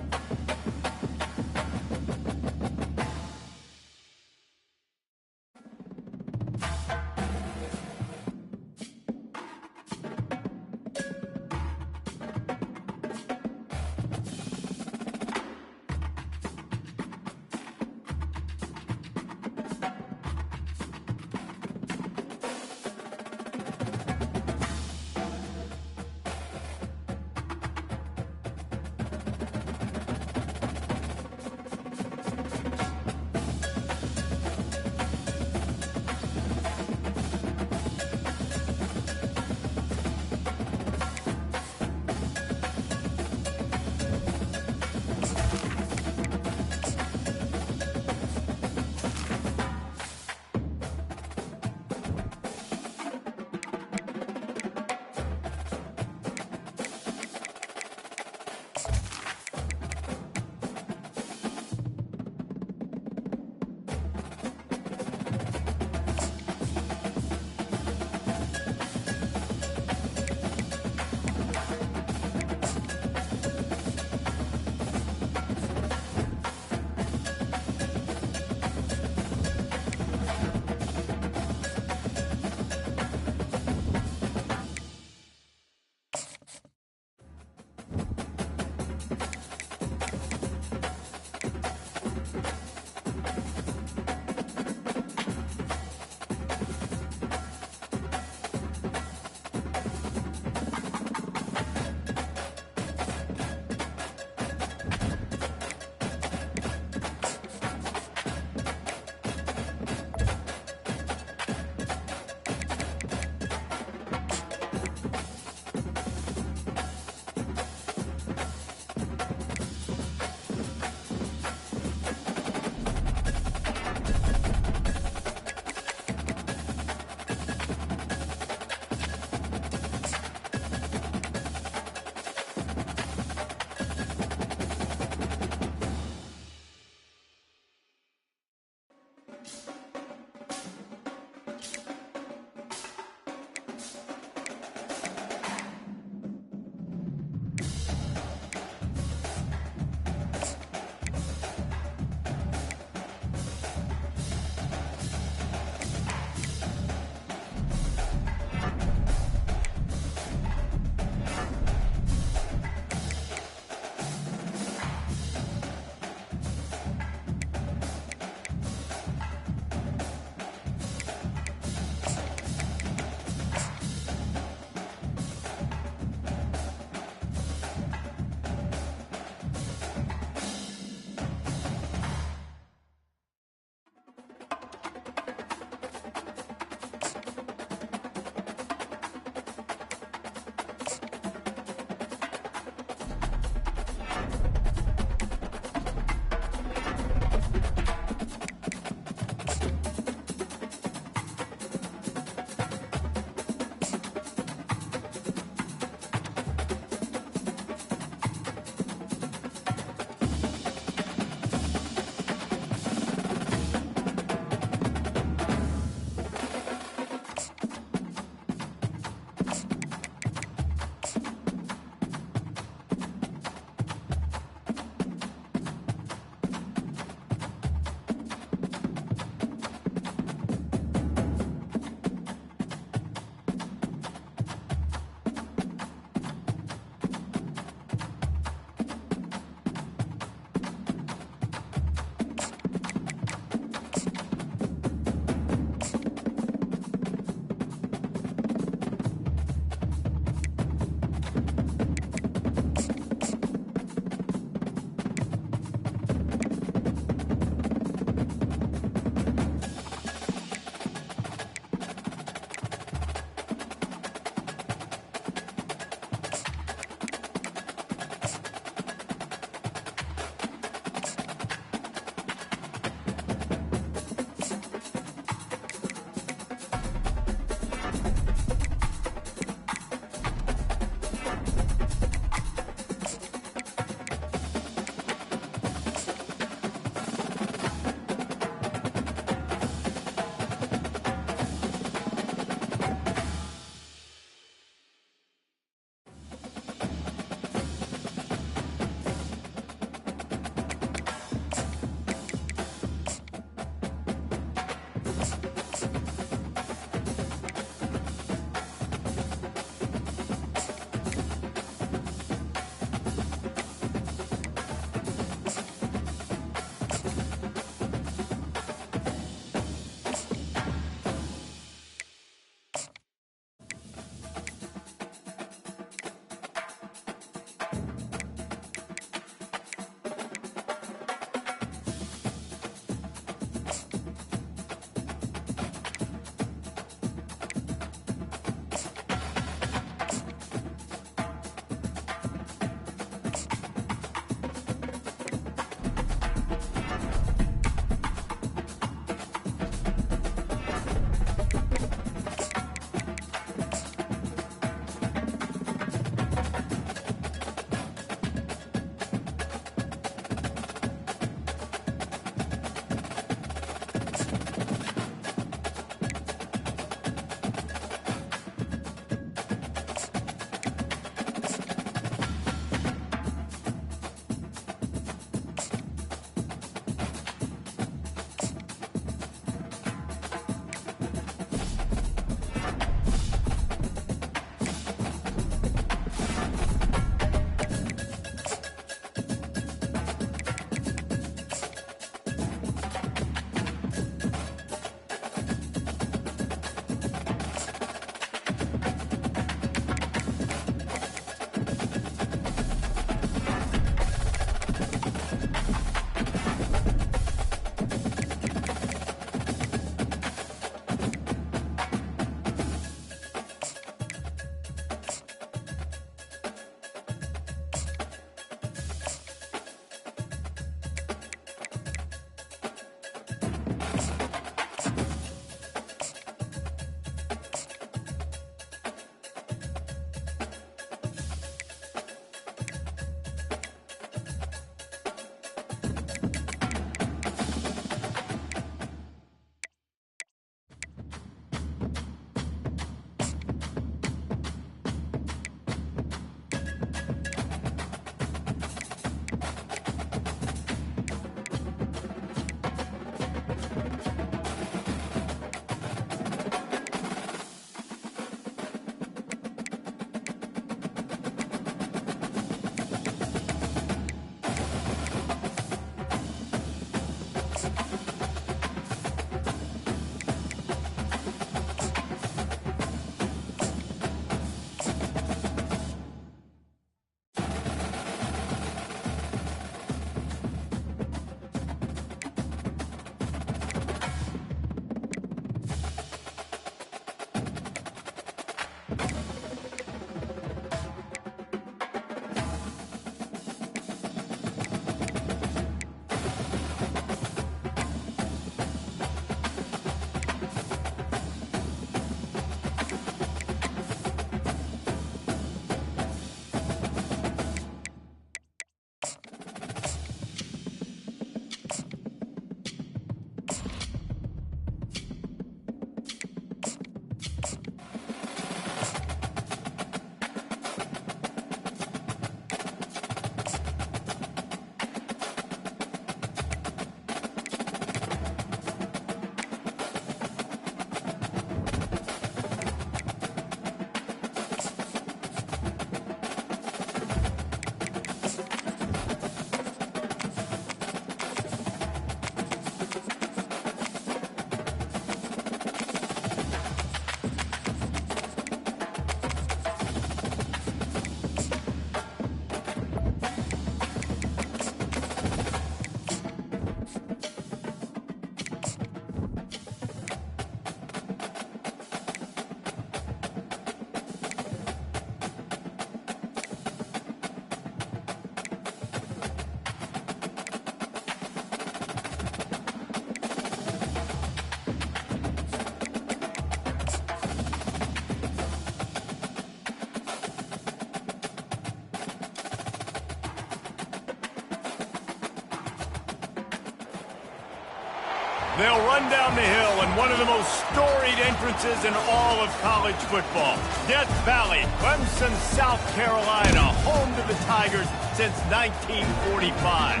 They'll run down the hill in one of the most storied entrances in all of college football. Death Valley, Clemson, South Carolina, home to the Tigers since 1945.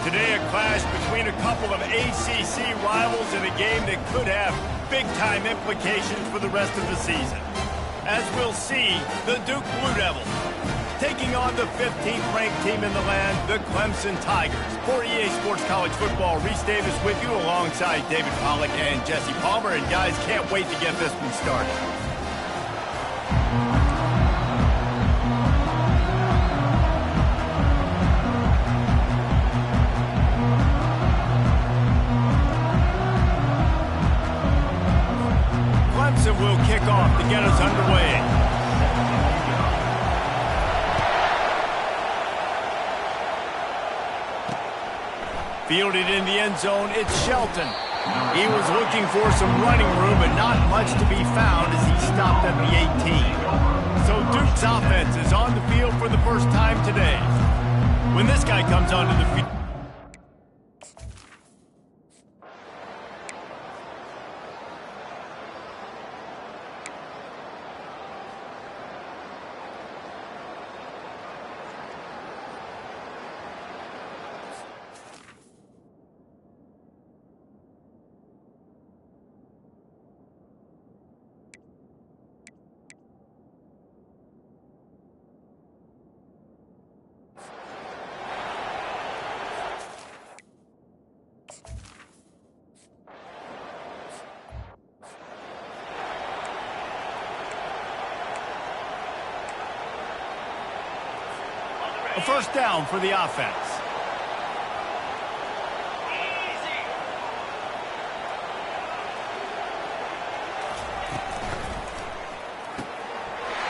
Today, a clash between a couple of ACC rivals in a game that could have big-time implications for the rest of the season. As we'll see, the Duke Blue Devils taking on the 15th ranked team in the land, the Clemson Tigers. For EA Sports College Football, Reese Davis with you alongside David Pollack and Jesse Palmer. And guys, can't wait to get this one started. Clemson will kick off to get us underway. Fielded in the end zone, it's Shelton. He was looking for some running room, but not much to be found as he stopped at the 18. So Duke's offense is on the field for the first time today. When this guy comes onto the field, a first down for the offense.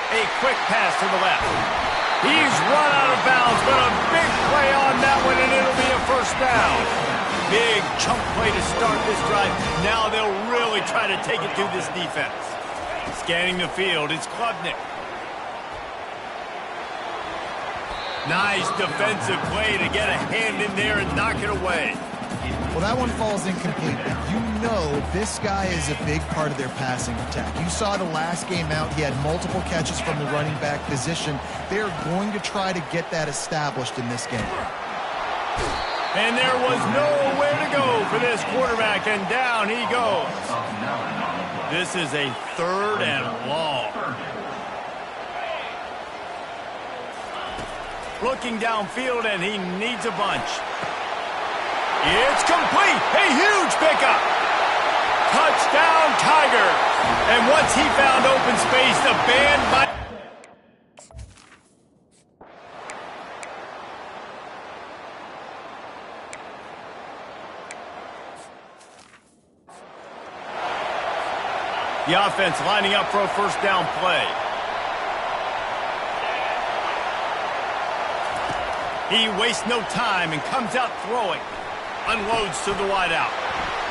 A quick pass to the left. He's run out of bounds, but a big play on that one, and it'll be a first down. Big chunk play to start this drive. Now they'll really try to take it to this defense. Scanning the field, it's Klubnik. Nice defensive play to get a hand in there and knock it away. Well, that one falls incomplete. You know this guy is a big part of their passing attack. You saw the last game out, he had multiple catches from the running back position. They're going to try to get that established in this game. And there was nowhere to go for this quarterback, and down he goes. This is a third and long. Looking downfield, and he needs a bunch. It's complete. A huge pickup. Touchdown, Tiger. And once he found open space, the band might... The offense lining up for a first down play. He wastes no time and comes out throwing. Unloads to the wideout.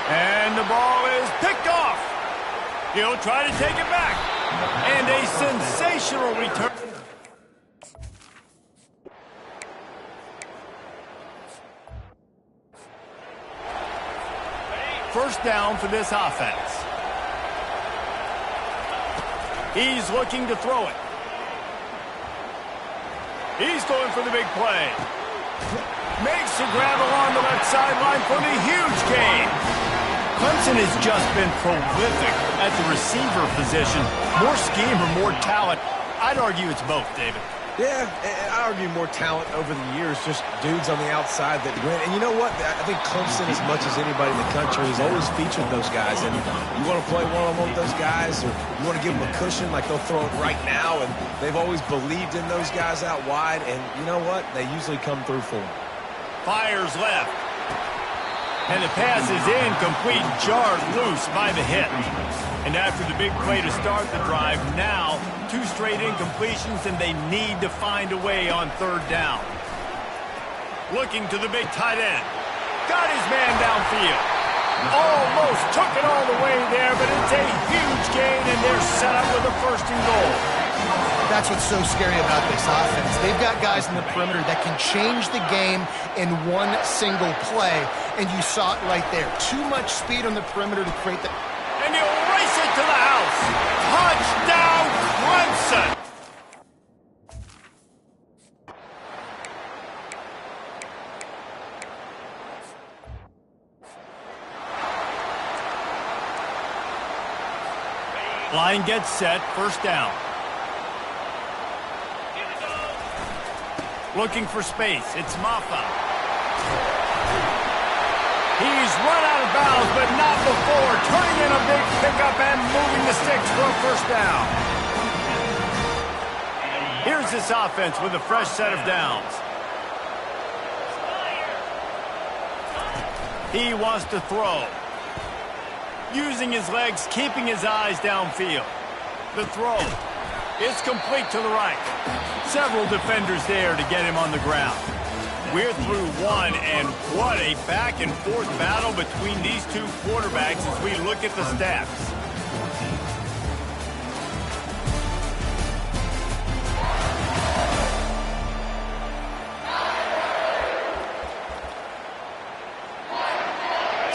And the ball is picked off. He'll try to take it back. And a sensational return. First down for this offense. He's looking to throw it. He's going for the big play. Makes the grab along the left sideline for the huge gain. Clemson has just been prolific at the receiver position. More scheme or more talent? I'd argue it's both, David. Yeah, I argue more talent over the years, just dudes on the outside that win. And you know what? I think Clemson, as much as anybody in the country, has always featured those guys. And you want to play one-on-one with those guys, or you want to give them a cushion, like they'll throw it right now. And they've always believed in those guys out wide. And you know what? They usually come through for them. Fires left. And the pass is incomplete, jarred loose by the hit. And after the big play to start the drive, now 2 straight incompletions, and they need to find a way on third down. Looking to the big tight end. Got his man downfield. Almost took it all the way there, but it's a huge gain, and they're set up with a first and goal. That's what's so scary about this offense. They've got guys in the perimeter that can change the game in one single play, and you saw it right there. Too much speed on the perimeter to create the... And he'll race it to the house. Touchdown, Clemson! Line gets set, first down. Looking for space, it's Maffa. He's run out of bounds, but not before turning in a big pickup and moving the sticks for a first down. Here's this offense with a fresh set of downs. He wants to throw. Using his legs, keeping his eyes downfield. The throw. It's complete to the right. Several defenders there to get him on the ground. We're through one, and what a back-and-forth battle between these two quarterbacks as we look at the stats.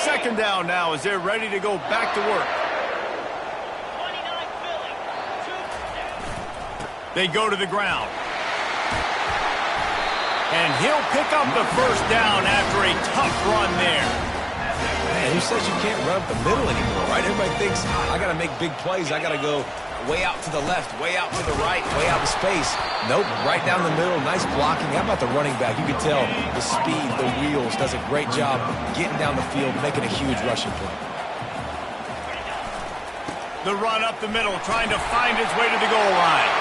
Second down now as they're ready to go back to work. They go to the ground. And he'll pick up the first down after a tough run there. Man, who says you can't run up the middle anymore, right? Everybody thinks, I got to make big plays. I got to go way out to the left, way out to the right, way out to space. Nope, right down the middle, nice blocking. How about the running back? You can tell the speed, the wheels, does a great job getting down the field, making a huge rushing play. The run up the middle, trying to find his way to the goal line.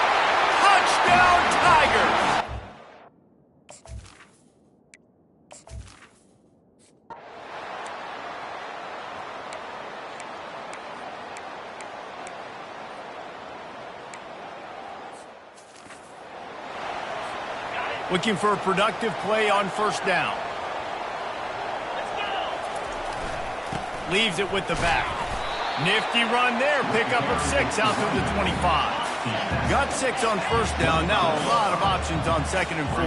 Touchdown, Tigers! Looking for a productive play on first down. Leaves it with the back. Nifty run there. Pickup of 6 out through the 25. Got 6 on first down. Now a lot of options on second and 4.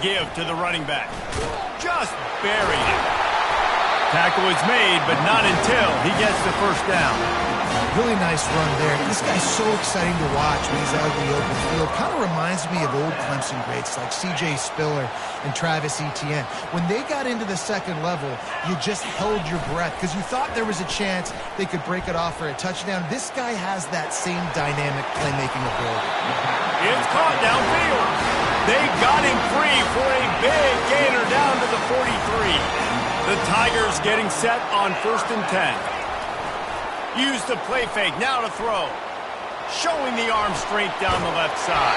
Give to the running back. Just buried it. Tackle is made, but not until he gets the first down. Really nice run there. This guy's so exciting to watch when he's out in the open field. Kind of reminds me of old Clemson greats like C.J. Spiller and Travis Etienne. When they got into the second level, you just held your breath because you thought there was a chance they could break it off for a touchdown. This guy has that same dynamic playmaking ability. It's caught downfield. They got him free for a big gainer down to the 43. The Tigers getting set on 1st and 10. Use the play fake, now to throw. Showing the arm strength down the left side.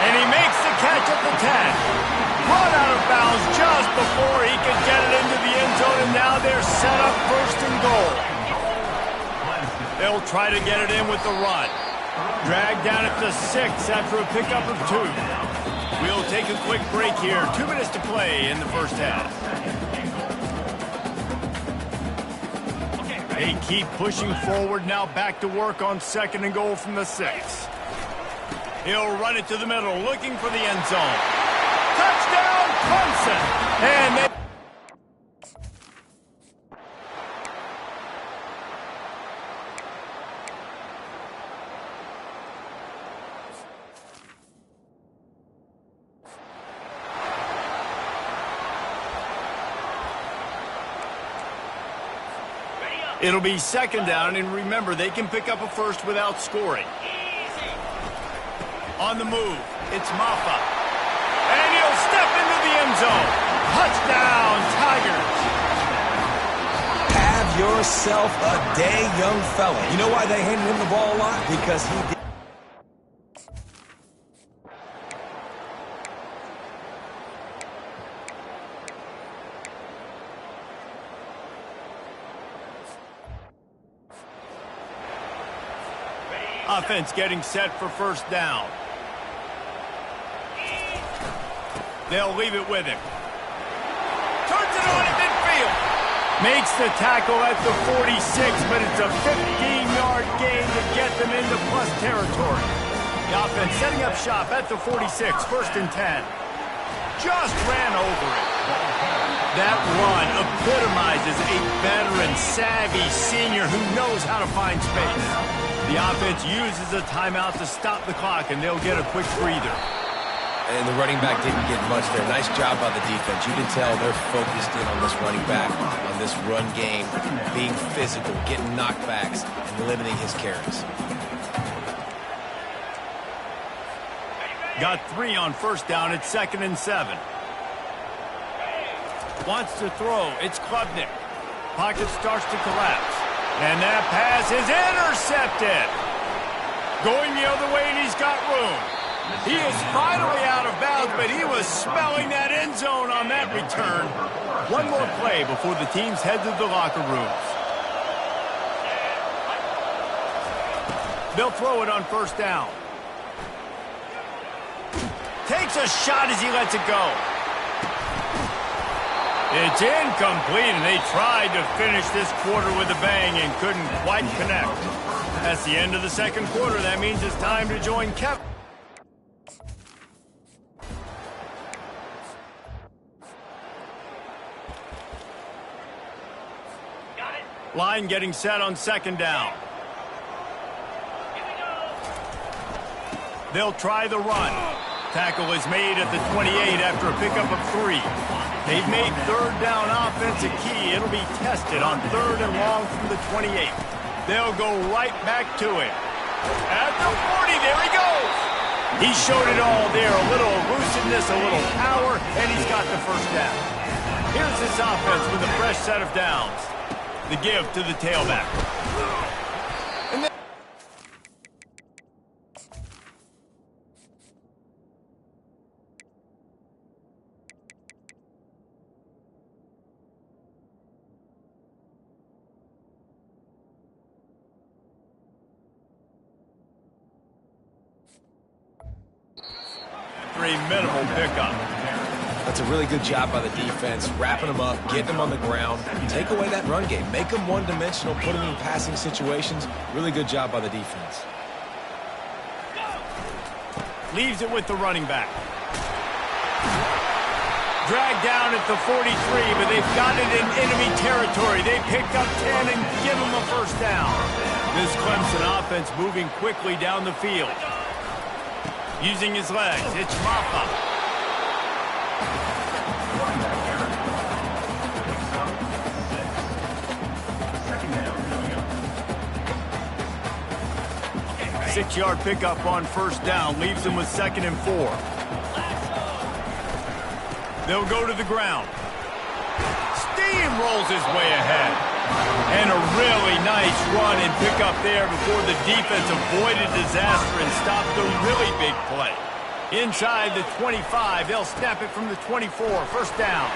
And he makes the catch at the 10. Run out of bounds just before he could get it into the end zone, and now they're set up 1st and goal. They'll try to get it in with the run. Dragged down at the 6 after a pickup of 2. We'll take a quick break here. 2 minutes to play in the first half. They keep pushing forward, now back to work on 2nd and goal from the 6. He'll run it to the middle, looking for the end zone. Touchdown, Clemson! And they... It'll be 2nd down, and remember, they can pick up a first without scoring. On the move, it's Maffa. And he'll step into the end zone. Touchdown, Tigers. Have yourself a day, young fella. You know why they handed him the ball a lot? Because he did. Offense getting set for 1st down. They'll leave it with him. Turns it on at midfield. Makes the tackle at the 46, but it's a 15-yard 6-yard gain to get them into plus territory. The offense setting up shop at the 46, 1st and 10. Just ran over it. That run epitomizes a veteran, savvy senior who knows how to find space. The offense uses a timeout to stop the clock, and they'll get a quick breather. And the running back didn't get much there. Nice job by the defense. You can tell they're focused in on this running back, on this run game, being physical, getting knockbacks, and limiting his carries. Got 3 on 1st down at 2nd and 7. Wants to throw. It's Klubnik. Pocket starts to collapse. And that pass is intercepted. Going the other way, and he's got room. He is finally out of bounds, but he was smelling that end zone on that return. One more play before the teams head to the locker rooms. They'll throw it on 1st down. Takes a shot as he lets it go. It's incomplete, and they tried to finish this quarter with a bang and couldn't quite connect. That's the end of the 2nd quarter. That means it's time to join Kevin. Line getting set on 2nd down. They'll try the run. Tackle is made at the 28 after a pickup of 3. They've made 3rd down offense a key. It'll be tested on 3rd and long from the 28. They'll go right back to it. At the 40, there he goes. He showed it all there. A little elusiveness, a little power, and he's got the 1st down. Here's this offense with a fresh set of downs. The give to the tailback. And then 3 minimal pickup. That's a really good job by the defense, wrapping them up, getting them on the ground. Take away that run game. Make them one-dimensional, put them in passing situations. Really good job by the defense. Leaves it with the running back. Dragged down at the 43, but they've got it in enemy territory. They picked up 10 and give them a 1st down. This Clemson offense moving quickly down the field. Using his legs, it's Maffa. 6-yard pickup on 1st down. Leaves him with 2nd and 4. They'll go to the ground. Steamrolls his way ahead. And a really nice run and pickup there before the defense avoided disaster and stopped the really big play. Inside the 25, they'll snap it from the 24. 1st down.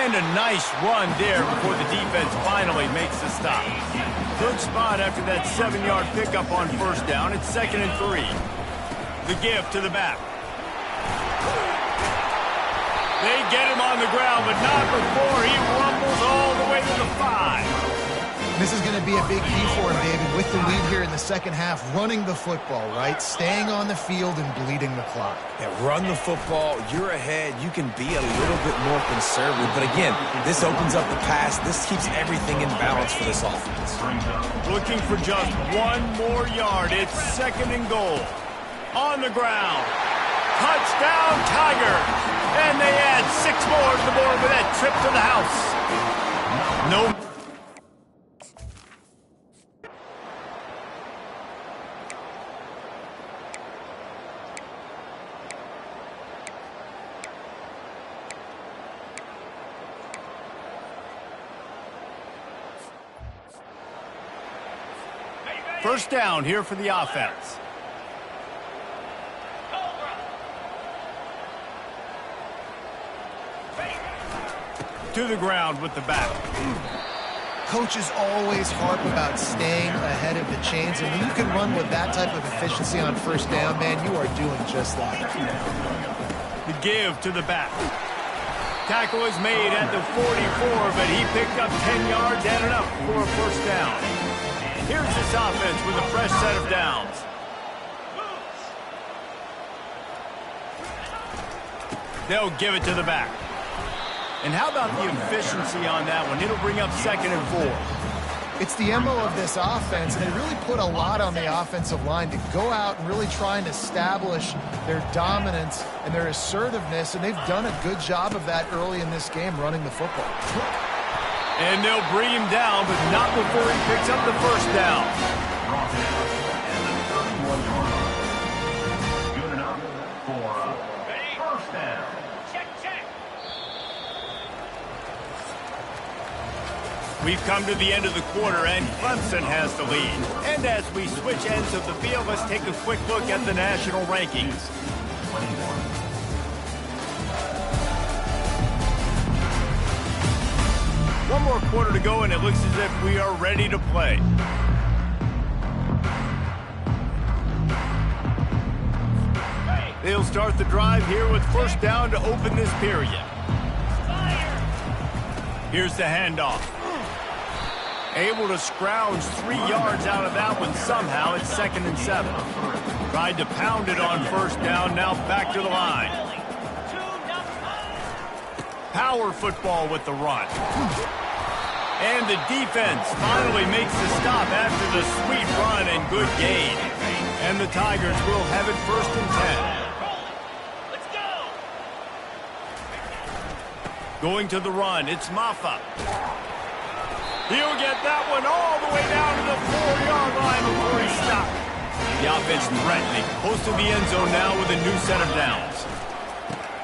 And a nice run there before the defense finally makes the stop. Good spot after that 7-yard pickup on 1st down. It's 2nd and 3. The give to the back. They get him on the ground, but not before he rumbles all the way to the 5. This is going to be a big key for him, David, with the lead here in the 2nd half, running the football, right? Staying on the field and bleeding the clock. Yeah, run the football. You're ahead. You can be a little bit more conservative. But again, this opens up the pass. This keeps everything in balance for this offense. Looking for just 1 more yard. It's 2nd and goal. On the ground. Touchdown, Tigers. And they add 6 more to the board with that trip to the house. No. First down here for the offense. To the ground with the back. Coaches always harp about staying ahead of the chains, and when you can run with that type of efficiency on 1st down, man, you are doing just that. The give to the back. Tackle is made at the 44, but he picked up 10 yards and enough for a 1st down. Here's this offense with a fresh set of downs. They'll give it to the back. And how about the efficiency on that one? It'll bring up 2nd and 4. It's the MO of this offense, and they really put a lot on the offensive line to go out and really try and establish their dominance and their assertiveness, and they've done a good job of that early in this game running the football. And they'll bring him down, but not before he picks up the first down. We've come to the end of the quarter, and Clemson has the lead. And as we switch ends of the field, let's take a quick look at the national rankings. One more quarter to go, and it looks as if we are ready to play. They'll start the drive here with first down to open this period. Here's the handoff. Able to scrounge 3 yards out of that one somehow. It's 2nd and 7. Tried to pound it on first down, now back to the line. Power football with the run. And the defense finally makes the stop after the sweet run and good gain. And the Tigers will have it 1st and 10. Let's go. Going to the run, it's Maffa. He'll get that one all the way down to the 4-yard line before he stopped. The offense threatening, close to the end zone now with a new set of downs.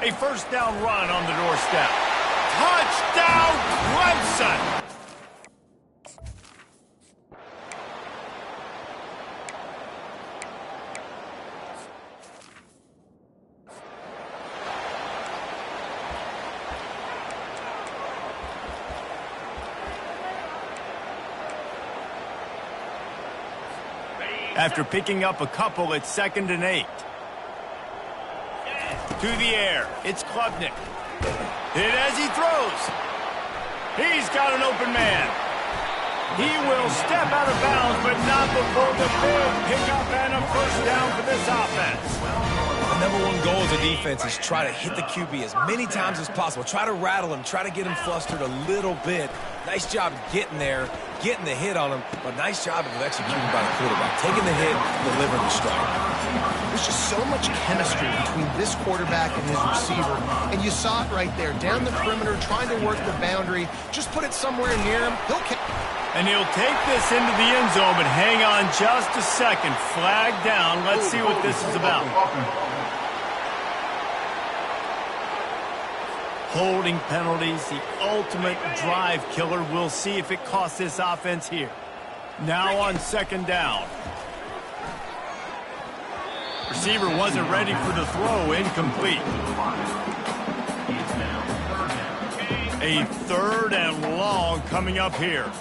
A first down run on the doorstep. Touchdown, Clemson! After picking up a couple, it's 2nd and 8. To the air, it's Klubnik. Hit as he throws. He's got an open man. He will step out of bounds, but not before the big pickup and a first down for this offense. The #1 goal as a defense is try to hit the QB as many times as possible. Try to rattle him, try to get him flustered a little bit. Nice job getting there, getting the hit on him, but nice job of executing by the quarterback. Taking the hit, delivering the strike. There's just so much chemistry between this quarterback and his receiver, and you saw it right there. Down the perimeter, trying to work the boundary. Just put it somewhere near him. And he'll take this into the end zone, but hang on just a second. Flag down. Let's see what this is about. Holding penalties, the ultimate drive killer. We'll see if it costs this offense here. Now on 2nd down. Receiver wasn't ready for the throw. Incomplete. A 3rd and long coming up here.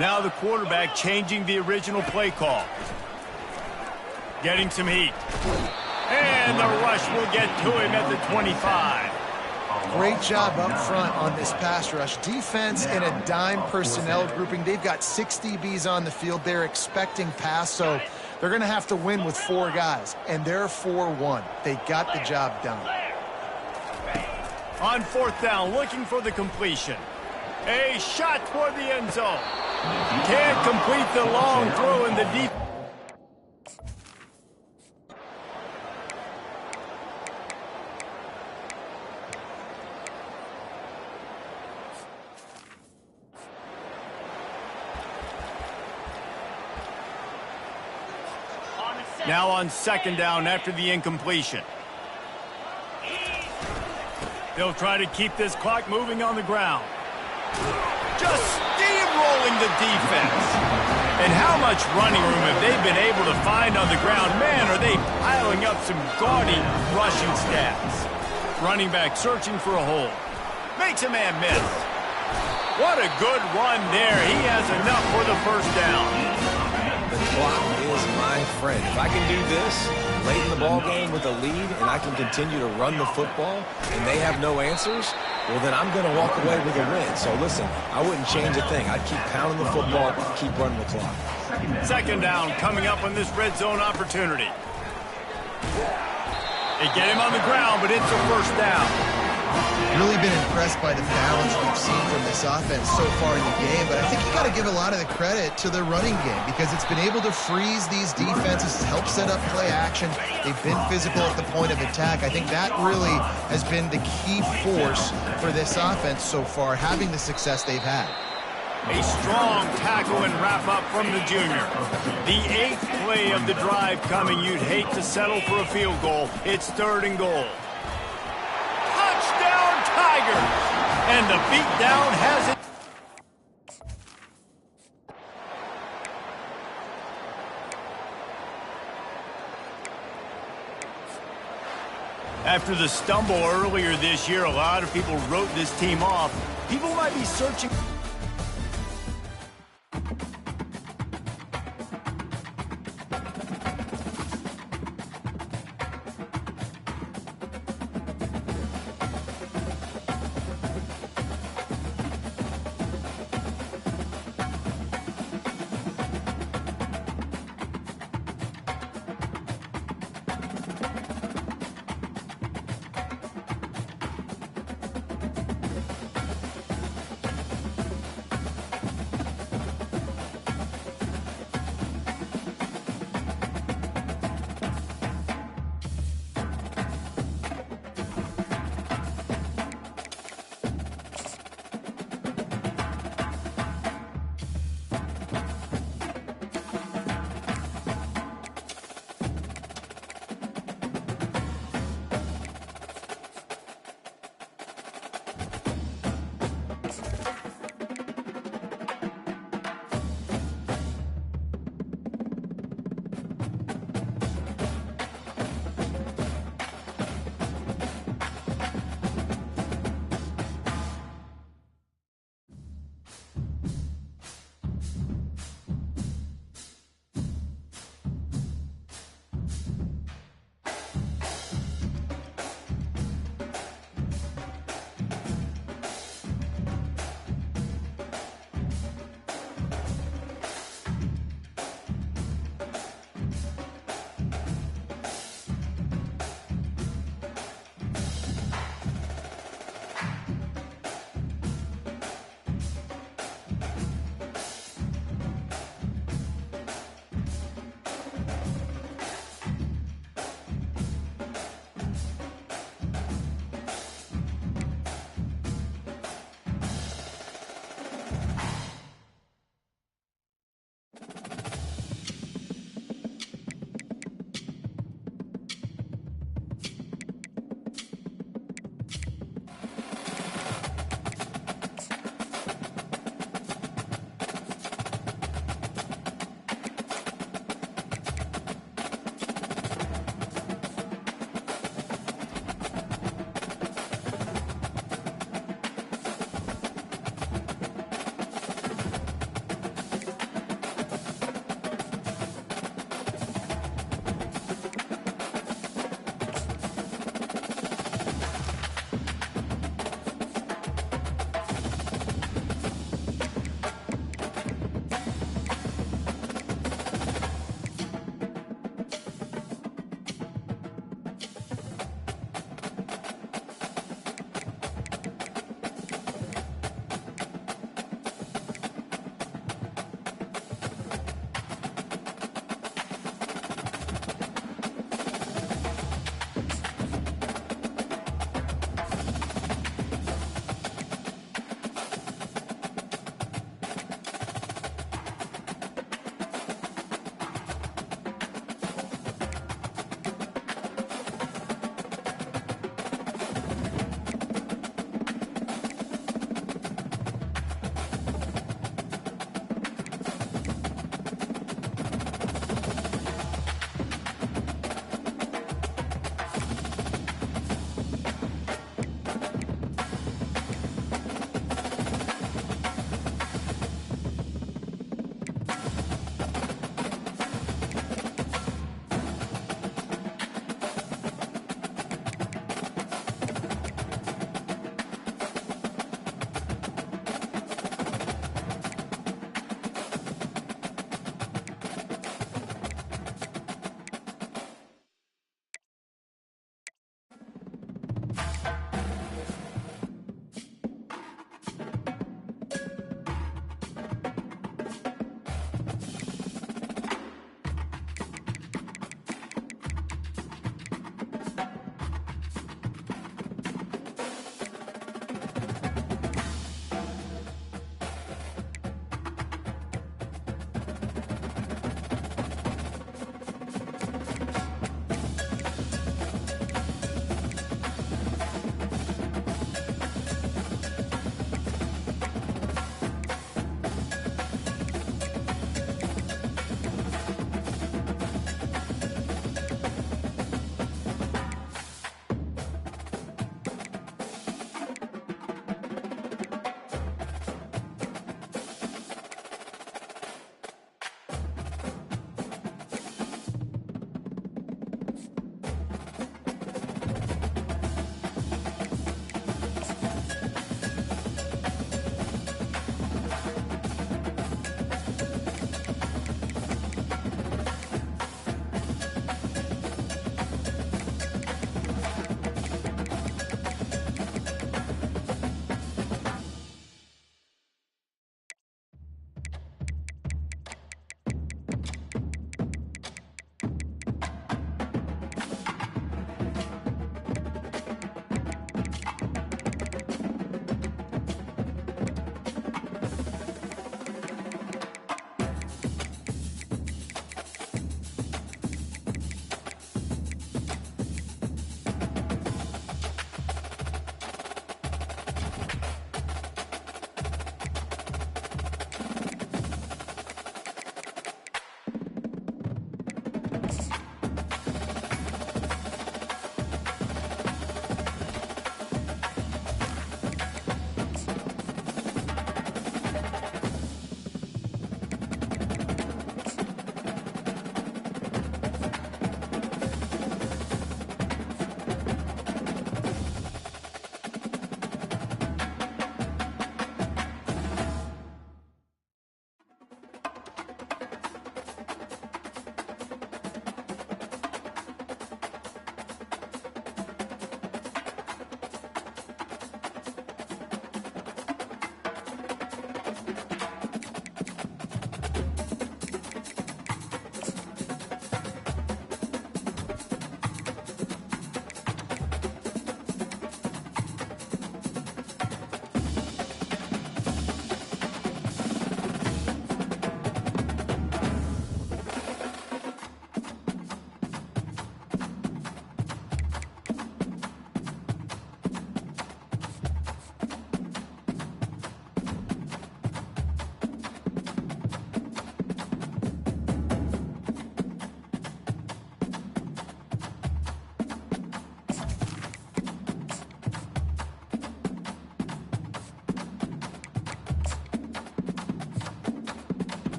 Now the quarterback changing the original play call. Getting some heat. And the rush will get to him at the 25. Great job up front on this pass rush. Defense in a dime personnel grouping. They've got 6 DBs on the field. They're expecting pass, so they're going to have to win with 4 guys. And they're 4-1. They got the job done. On 4th down, looking for the completion. A shot toward the end zone. Can't complete the long throw in the deep. Now on 2nd down after the incompletion. They'll try to keep this clock moving on the ground. Just steamrolling the defense. And how much running room have they been able to find on the ground? Man, are they piling up some gaudy rushing stats. Running back searching for a hole. Makes a man miss. What a good run there. He has enough for the first down. The clock is my friend. If I can do this late in the ball game with a lead and I can continue to run the football and they have no answers, well, then I'm going to walk away with a win. So, listen, I wouldn't change a thing. I'd keep pounding the football, keep running the clock. Second down coming up on this red zone opportunity. They get him on the ground, but it's a first down. Really been impressed by the balance we've seen from this offense so far in the game, but I think you got to give a lot of the credit to the running game because it's been able to freeze these defenses, help set up play action. They've been physical at the point of attack. I think that really has been the key force for this offense so far, having the success they've had. A strong tackle and wrap-up from the junior. The 8th play of the drive coming. You'd hate to settle for a field goal. It's 3rd and goal. Touchdown, Tigers! And the beatdown has it. After the stumble earlier this year, a lot of people wrote this team off. People might be searching.